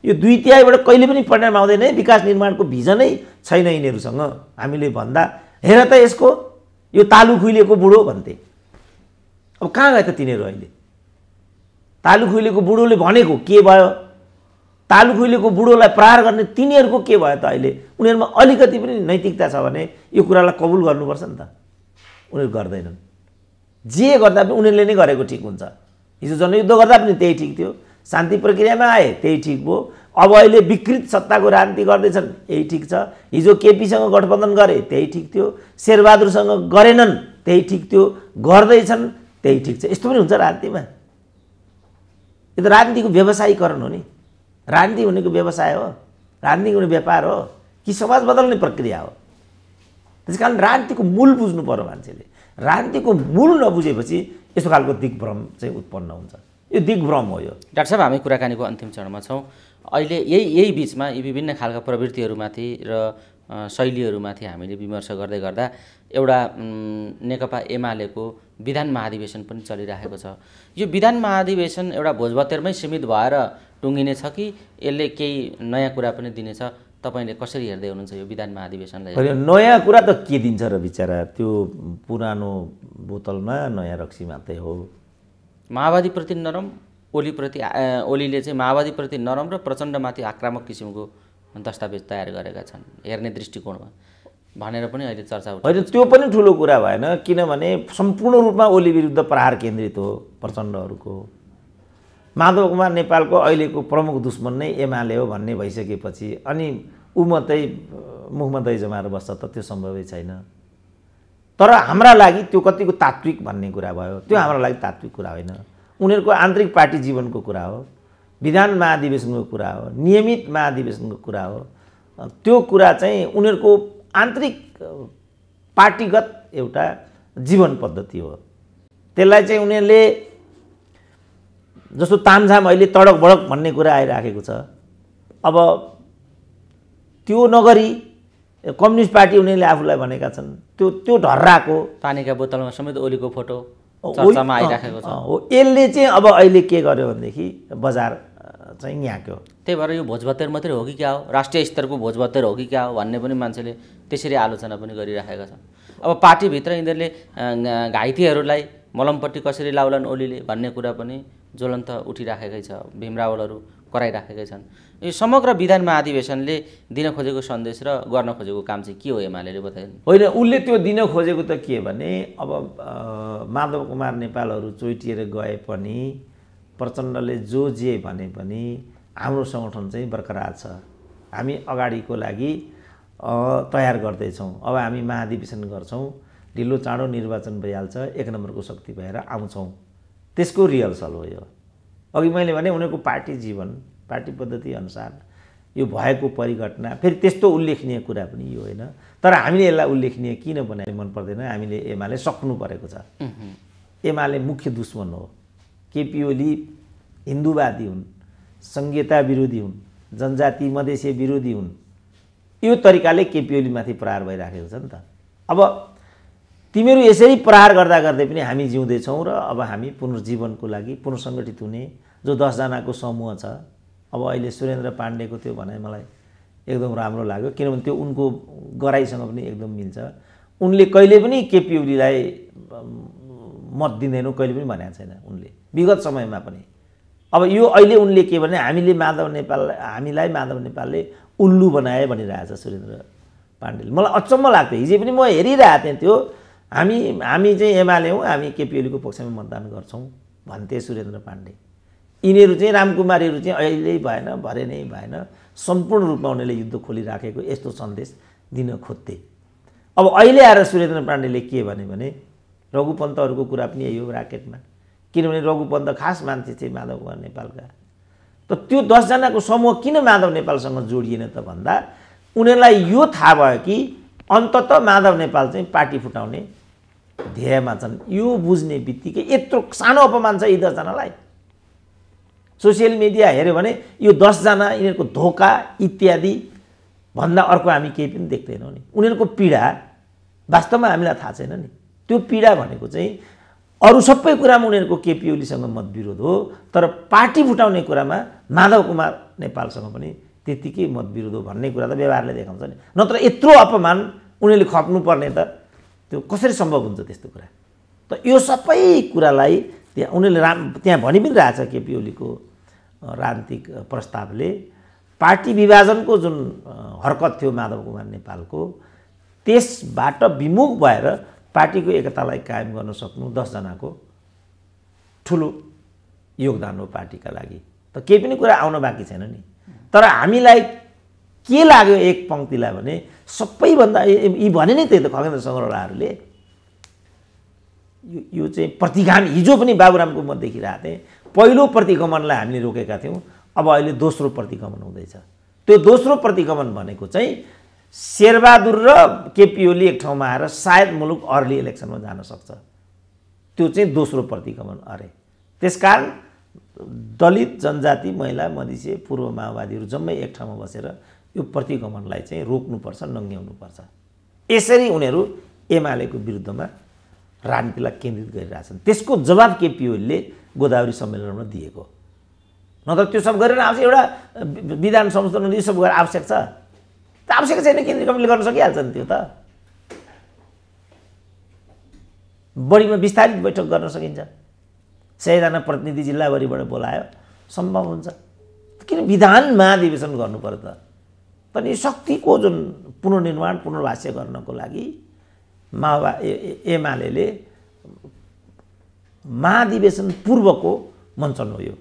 यो 2/3 कहिले पनि परिणाम आउँदैन है। विकास निर्माणको भिजनै छैन यिनीहरूसँग। हामीले भन्दा हेर त यसको यो तालु खुइलेको बुढो भन्थे। अब कहाँ गए त तिनीहरू अहिले? तालु खुइलेको बुढोले भनेको के भयो? तालु खुइलेको बुढोलाई प्रहार गर्ने तिनीहरूको के भयो त अहिले? उनीहरूमा अलिकति पनि नैतिकता छ भने यो कुरालाई कबुल गर्नुपर्छ नि त। उनीहरू गर्दैनन्। जे गर्दा पनि उनीहरूले नै गरेको ठिक हुन्छ। हिजो जनयुद्ध गर्दा पनि त्यही ठिक थियो, शान्ति प्रक्रियामा आए त्यही ठिक भयो। अब अहिले विकृत सत्ताको राजनीति गर्दैछन्, यही ठिक छ। हिजो केपीसँग गठबन्धन गरे त्यही ठिक थियो, शेरबहादुरसँग गरेनन् त्यही ठिक थियो, गर्दैछन् त्यही ठिक छ। यस्तो पनि हुन्छ राजनीतिमा? यो त राजनीतिको व्यवसायीकरण हो नि। राजनीति भनेको व्यवसाय हो, राजनीति हुने व्यापार हो कि समाज बदल्ने प्रक्रिया हो? त्यसकारण राजनीतिको मूल बुझ्नु पर्यो मान्छेले। राजनीतिको मूल नबुझेपछि यस्तो खालको दिग्भ्रम चाहिँ उत्पन्न हुन्छ। यो दिग्भ्रम हो यो। डाक्टर साहब, हामी कुराकानीको अन्तिम चरणमा छौँ। अहिले यही बिचमा यी विभिन्न खालका प्रवृत्तिहरूमाथि र शैलीहरूमाथि हामीले विमर्श गर्दै गर्दा एउटा नेकपा एमालेको विधान महाधिवेशन पनि चलिरहेको छ। यो विधान महाधिवेशन एउटा भोजभतेरमै सीमित भएर टुङ्गिने छ कि यसले केही नयाँ कुरा पनि दिनेछ? तपाईँले कसरी हेर्दै हुनुहुन्छ यो विधान महाधिवेशनलाई? नयाँ कुरा त के दिन्छ र बिचरा, त्यो पुरानो बोतलमा नयाँ रक्सी मात्रै हो। माओवादीप्रति नरम, ओलीले चाहिँ माओवादीप्रति नरम र प्रचण्डमाथि आक्रामक किसिमको दस्तावेज तयार गरेका छन् हेर्ने दृष्टिकोणमा भनेर पनि अहिले चर्चा उठ्छ। होइन, त्यो पनि ठुलो कुरा भएन, किनभने सम्पूर्ण रूपमा ओली विरुद्ध प्रहार केन्द्रित हो प्रचण्डहरूको। माधव कुमार नेपालको अहिलेको प्रमुख दुश्मन नै एमाले हो भन्ने भइसकेपछि अनि ऊ मात्रै मुखमा दही जमाएर बस्छ त त्यो सम्भवै छैन। तर हाम्रा लागि त्यो कतिको तात्विक भन्ने कुरा भयो, त्यो हाम्रो लागि तात्विक कुरा होइन। उनीहरूको आन्तरिक पार्टी जीवनको कुरा हो, विधान महाधिवेशनको कुरा हो, नियमित महाधिवेशनको कुरा हो। त्यो कुरा चाहिँ उनीहरूको आन्तरिक पार्टीगत एउटा जीवन पद्धति हो। त्यसलाई चाहिँ उनीहरूले जस्तो तामझाम अहिले तडक बडक भन्ने कुरा आइराखेको छ, अब त्यो नगरी कम्युनिस्ट पार्टी उनीहरूले आफूलाई भनेका छन्, त्यो ढर्राको पानीका बोतलमा समेत ओलीको फोटो चर्चामा आइराखेको छ। यसले चाहिँ अब अहिले के गर्यो भनेदेखि बजार चाहिँ यहाँको, त्यही भएर यो भोजभतेर मात्रै हो कि क्या हो, राष्ट्रिय स्तरको भोजभतेर हो कि क्या हो भन्ने पनि मान्छेले त्यसरी आलोचना पनि गरिराखेका छन्। अब पार्टीभित्र यिनीहरूले घाइतेहरूलाई मलमपट्टि कसरी लाउलान् ओलीले भन्ने कुरा पनि ज्वलन्त उठिराखेकै छ, भीमरावलहरू कराइराखेकै छन्। यो समग्र विधान महाधिवेशनले दिन खोजेको सन्देश र गर्न खोजेको काम चाहिँ के हो एमाले बताइदिनु? होइन, उसले त्यो दिन खोजेको त के भने अब माधव कुमार नेपालहरू चोइटिएर गए पनि प्रचण्डले जो जे भने पनि हाम्रो सङ्गठन चाहिँ बरकरार छ, हामी अगाडिको लागि तयार गर्दैछौँ। अब हामी महाधिवेशन गर्छौँ, ढिलो चाँडो निर्वाचन भइहाल्छ, 1 नम्बरको शक्ति भएर आउँछौँ, त्यसको रिहर्सल हो यो। अघि मैले भने उनीहरूको पार्टी जीवन, पार्टी पद्धति अनुसार यो भएको परिघटना, फेरि त्यस्तो उल्लेखनीय कुरा पनि यो होइन। तर हामीले यसलाई उल्लेखनीय किन बनाए मन पर्दैन, हामीले एमाले सक्नु परेको छ। एमाले मुख्य दुश्मन हो। केपी ओली हिन्दूवादी हुन्, संघीयता विरोधी हुन्, जनजाति मधेसी विरोधी हुन्। यो तरिकाले केपी ओलीमाथि प्रहार भइराखेको छ नि त। अब तिमीहरू यसरी प्रहार गर्दा गर्दै पनि हामी जिउँदैछौँ र अब हामी पुनर्जीवनको लागि पुनर्सङ्गठित हुने जो 10 जनाको समूह छ। अब अहिले सुरेन्द्र पाण्डेको त्यो भनाइ मलाई एकदम राम्रो लाग्यो, किनभने त्यो उनको गराइसँग पनि एकदम मिल्छ। उनले कहिले पनि केपी ओलीलाई मत दिँदैनौँ कहिले पनि भनेको छैन उनले, विगत समयमा पनि। अब यो अहिले उनले के भने हामीलाई माधव नेपालले उल्लु बनाए भनिरहेछ सुरेन्द्र पाण्डेले। मलाई अचम्म लाग्थ्यो, हिजो पनि म हेरिरहेको थिएँ त्यो, हामी चाहिँ एमाले हौँ, हामी केपी ओलीको पक्षमा मतदान गर्छौँ भन्थे सुरेन्द्र पाण्डे। यिनीहरू चाहिँ रामकुमारीहरू चाहिँ अहिले भएन, भरे नै भएन, सम्पूर्ण रूपमा उनीहरूले युद्ध खोलिराखेको यस्तो सन्देश दिन खोज्थे। अब अहिले आएर सुरेन्द्र पाण्डेले के भने रघुपन्तहरूको कुरा पनि यही हो राकेटमा, किनभने रघुपन्त खास मान्छे थिए माधव कुमार नेपालका। त त्यो 10 जनाको समूह किन माधव नेपालसँग जोडिएन त भन्दा उनीहरूलाई यो थाहा भयो कि अन्ततः माधव नेपाल चाहिँ पार्टी फुटाउने ध्येयमा छन्। यो बुझ्ने बित्तिकै यत्रो सानो अपमान छ यी 10 जनालाई। सोसियल मिडिया हेऱ्यो भने यो 10 जना यिनीहरूको धोका इत्यादि भन्दा अर्को हामी केही पनि देख्दैनौँ नि। उनीहरूको पीडा वास्तवमा हामीलाई थाहा छैन नि। त्यो पीडा भनेको चाहिँ अरू सबै कुरामा उनीहरूको केपी ओलीसँग मतविरोध हो, तर पार्टी फुटाउने कुरामा माधव कुमार नेपालसँग पनि त्यतिकै मतविरोध हो भन्ने कुरा त व्यवहारले देखाउँछ नि। नत्र यत्रो अपमान उनीहरूले खप्नुपर्ने त त्यो कसरी सम्भव हुन्छ त्यस्तो कुरा? त यो सबै कुरालाई उनीहरूले त्यहाँ भनि पनि रहेछ केपी ओलीको राजनीतिक प्रस्तावले पार्टी विभाजनको जुन हरकत थियो माधव कुमार नेपालको, त्यसबाट विमुख भएर पार्टीको एकतालाई कायम गर्न सक्नु 10 जनाको ठुलो योगदान हो पार्टीका लागि। त केही पनि कुरा आउन बाँकी छैन नि। तर हामीलाई के लाग्यो एक पंक्तिलाई भने सबैभन्दा यी भने नै त्यही त खगेन्द्र सङ्ग्रौलाहरूले यो चाहिँ प्रतिगामी, हिजो पनि बाबुरामको म देखिरहेको थिएँ, पहिलो प्रतिगमनलाई हामीले रोकेका थियौँ, अब अहिले दोस्रो प्रतिगमन हुँदैछ। त्यो दोस्रो प्रतिगमन भनेको चाहिँ शेरबहादुर र केपी ओली एक ठाउँमा आएर सायद मुलुक अर्ली इलेक्सनमा जान सक्छ, त्यो चाहिँ दोस्रो प्रतिगमन अरे। त्यसकारण दलित, जनजाति, महिला, मधेसी, पूर्व माओवादीहरू जम्मै एक ठाउँमा बसेर यो प्रतिगमनलाई चाहिँ रोक्नुपर्छ, नङ्ग्याउनुपर्छ। यसरी उनीहरू एमालेको विरुद्धमा राजनीतिलाई केन्द्रित गरिरहेछन्। त्यसको जवाब केपी ओलीले गोदावरी सम्मेलनमा दिएको। नत्र त्यो सब गरेर आउँछ, एउटा विधान संशोधन यो सब गरेर आवश्यक छ, आवश्यक छैन, केन्द्रीय कमिटीले गर्न सकिहाल्छ नि। त्यो त बढीमा विस्तारित बैठक गर्न सकिन्छ, 100 जना प्रतिनिधि जिल्लाभरिबाट बोलायो, सम्भव हुन्छ। किन विधान महाधिवेशन गर्नु पर्यो त? पनि शक्तिको जुन पुनर्निर्माण, पुनर्वास्य गर्नको लागि एमाले महाधिवेशन पूर्वको मञ्चन हो यो।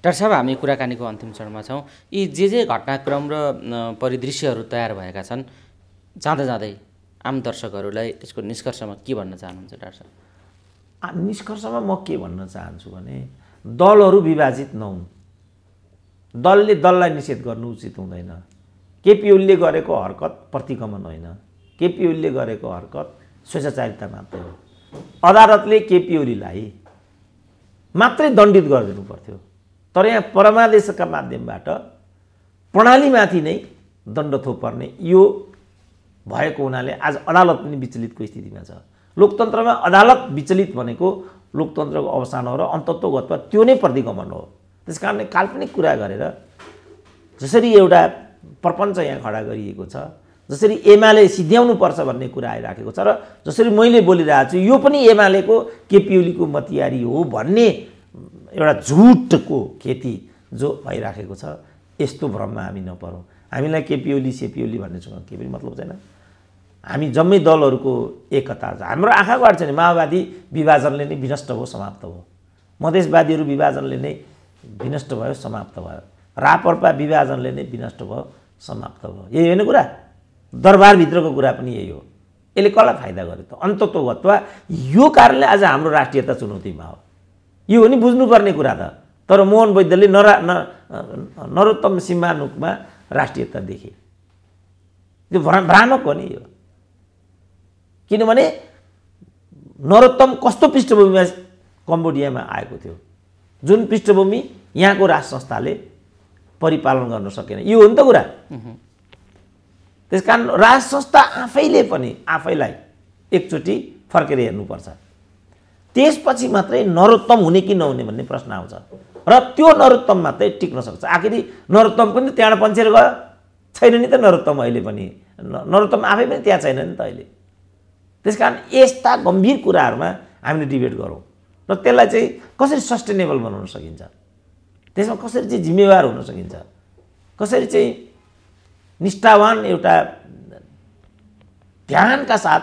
डाक्टर साहब, हामी कुराकानीको अन्तिम चरणमा छौँ। यी जे घटनाक्रम र परिदृश्यहरू तयार भएका छन्, जाँदा जाँदै आम दर्शकहरूलाई यसको निष्कर्षमा के भन्न चाहनुहुन्छ डाक्टर साहब? निष्कर्षमा म के भन्न चाहन्छु भने दलहरू विभाजित नहुन्, दलले दललाई निषेध गर्नु उचित हुँदैन। केपी ओलीले गरेको हरकत प्रतिगमन होइन, केपी ओलीले गरेको हरकत स्वेच्छाचारिता मात्रै हो। अदालतले केपी ओलीलाई मात्रै दण्डित गरिदिनु पर्थ्यो, तर यहाँ परमादेशका माध्यमबाट प्रणालीमाथि नै दण्ड थोपर्ने यो भएको हुनाले आज अदालत पनि विचलितको स्थितिमा छ। लोकतन्त्रमा अदालत विचलित भनेको लोकतन्त्रको अवसान हो र अन्तत्वगतमा त्यो नै प्रतिगमन हो। त्यसकारणले काल्पनिक कुरा गरेर जसरी एउटा प्रपञ्च यहाँ खडा गरिएको छ, जसरी एमाले सिद्ध्याउनुपर्छ भन्ने कुरा आइराखेको छ र जसरी मैले बोलिरहेको छु यो पनि एमालेको केपी ओलीको मतियारी हो भन्ने एउटा झुटको खेती जो भइराखेको छ, यस्तो भ्रममा हामी नपरौँ। हामीलाई केपी ओली सेपी ओली भन्नेसँग केही पनि मतलब छैन। हामी जम्मै दलहरूको एकता छ। हाम्रो आँखाको आड छैन। माओवादी विभाजनले नै विनष्ट भयो, समाप्त भयो। मधेसवादीहरू विभाजनले नै विनष्ट भयो, समाप्त भयो। राप्रपा विभाजनले नै विनष्ट भयो, समाप्त भयो। यही होइन कुरा? दरबारभित्रको कुरा पनि यही हो। यसले कसलाई फाइदा गर्यो त? अन्तत्वगतवा यो कारणले आज हाम्रो राष्ट्रियता चुनौतीमा हो। यो हो नि बुझ्नुपर्ने कुरा त। तर मोहन वैद्यले नरोत्तम सिम्हानुकमा राष्ट्रियता देखे। त्यो भ्रामक हो नि यो। किनभने नरोत्तम कस्तो पृष्ठभूमिमा कम्बोडियामा आएको थियो, जुन पृष्ठभूमि यहाँको राज संस्थाले परिपालन गर्न सकेन। यो हो नि त कुरा। त्यसकारण राज संस्था आफैले पनि आफैलाई एकचोटि फर्केर हेर्नुपर्छ। त्यसपछि मात्रै नरोत्तम हुने कि नहुने भन्ने प्रश्न आउँछ र त्यो नरोत्तम मात्रै टिक्न सक्छ। आखिरी नरोत्तम पनि त्यहाँ पन्छेर गयो, छैन नि त नरोत्तम अहिले पनि। नरोत्तम आफै पनि त्यहाँ छैन नि त अहिले। त्यसकारण यस्ता गम्भीर कुराहरूमा हामीले डिबेट गरौँ र त्यसलाई चाहिँ कसरी सस्टेनेबल बनाउन सकिन्छ, त्यसमा कसरी चाहिँ जिम्मेवार हुन सकिन्छ, कसरी चाहिँ निष्ठावान एउटा ध्यानका साथ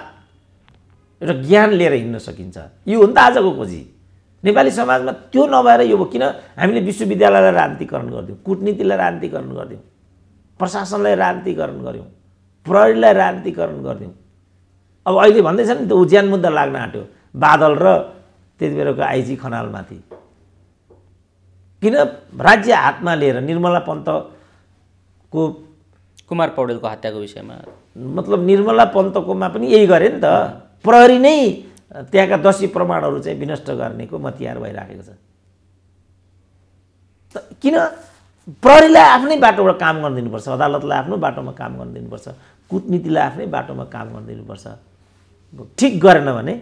एउटा ज्ञान लिएर हिँड्न सकिन्छ। यो हो नि त आजको खोजी। नेपाली समाजमा त्यो नभएर यो किन हामीले विश्वविद्यालयलाई राजनीतिकरण गर्दियौँ, कूटनीतिलाई राजनीतिकरण गर्दियौँ, प्रशासनलाई राजनीतिकरण गऱ्यौँ, प्रहरीलाई राजनीतिकरण गर्दियौँ। अब अहिले भन्दैछ नि त उज्यान मुद्दा लाग्न आँट्यो बादल र त्यति बेलाको आइजी खनालमाथि। किन राज्य हातमा लिएर निर्मला पन्तको कुमार पौडेलको हत्याको विषयमा मतलब निर्मला पन्तकोमा पनि यही गरे नि त। प्रहरी नै त्यहाँका दोषी प्रमाणहरू चाहिँ विनष्ट गर्नेको मतियार भइराखेको छ। किन प्रहरीलाई आफ्नै बाटोबाट काम गर्न दिनुपर्छ, अदालतलाई आफ्नो बाटोमा काम गर्न दिनुपर्छ, कूटनीतिलाई आफ्नै बाटोमा काम गर्न दिनुपर्छ। ठिक गरेन भने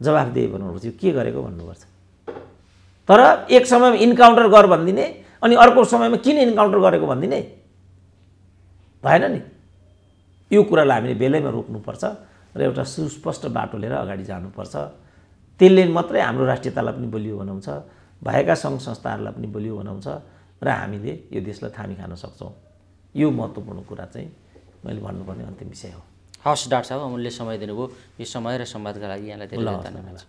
जवाफदेही बनाउनुपर्छ, के गरेको भन्नुपर्छ। तर एक समयमा इन्काउन्टर गर भनिदिने अनि अर्को समयमा किन इन्काउन्टर गरेको भनिदिने भएन नि। यो कुरालाई हामीले बेलैमा रोक्नुपर्छ र एउटा सुस्पष्ट बाटो लिएर अगाडि जानुपर्छ। त्यसले मात्रै हाम्रो राष्ट्रियतालाई पनि बलियो बनाउँछ, भएका सङ्घ संस्थाहरूलाई पनि बलियो बनाउँछ र हामीले यो देशलाई थामी खान सक्छौँ। यो महत्त्वपूर्ण कुरा चाहिँ मैले भन्नुपर्ने अन्तिम विषय हो। हवस् डाक्टर साहब, अमूल्य समय दिनुभयो। यो समय र संवादका लागि यहाँलाई धेरै धन्यवाद।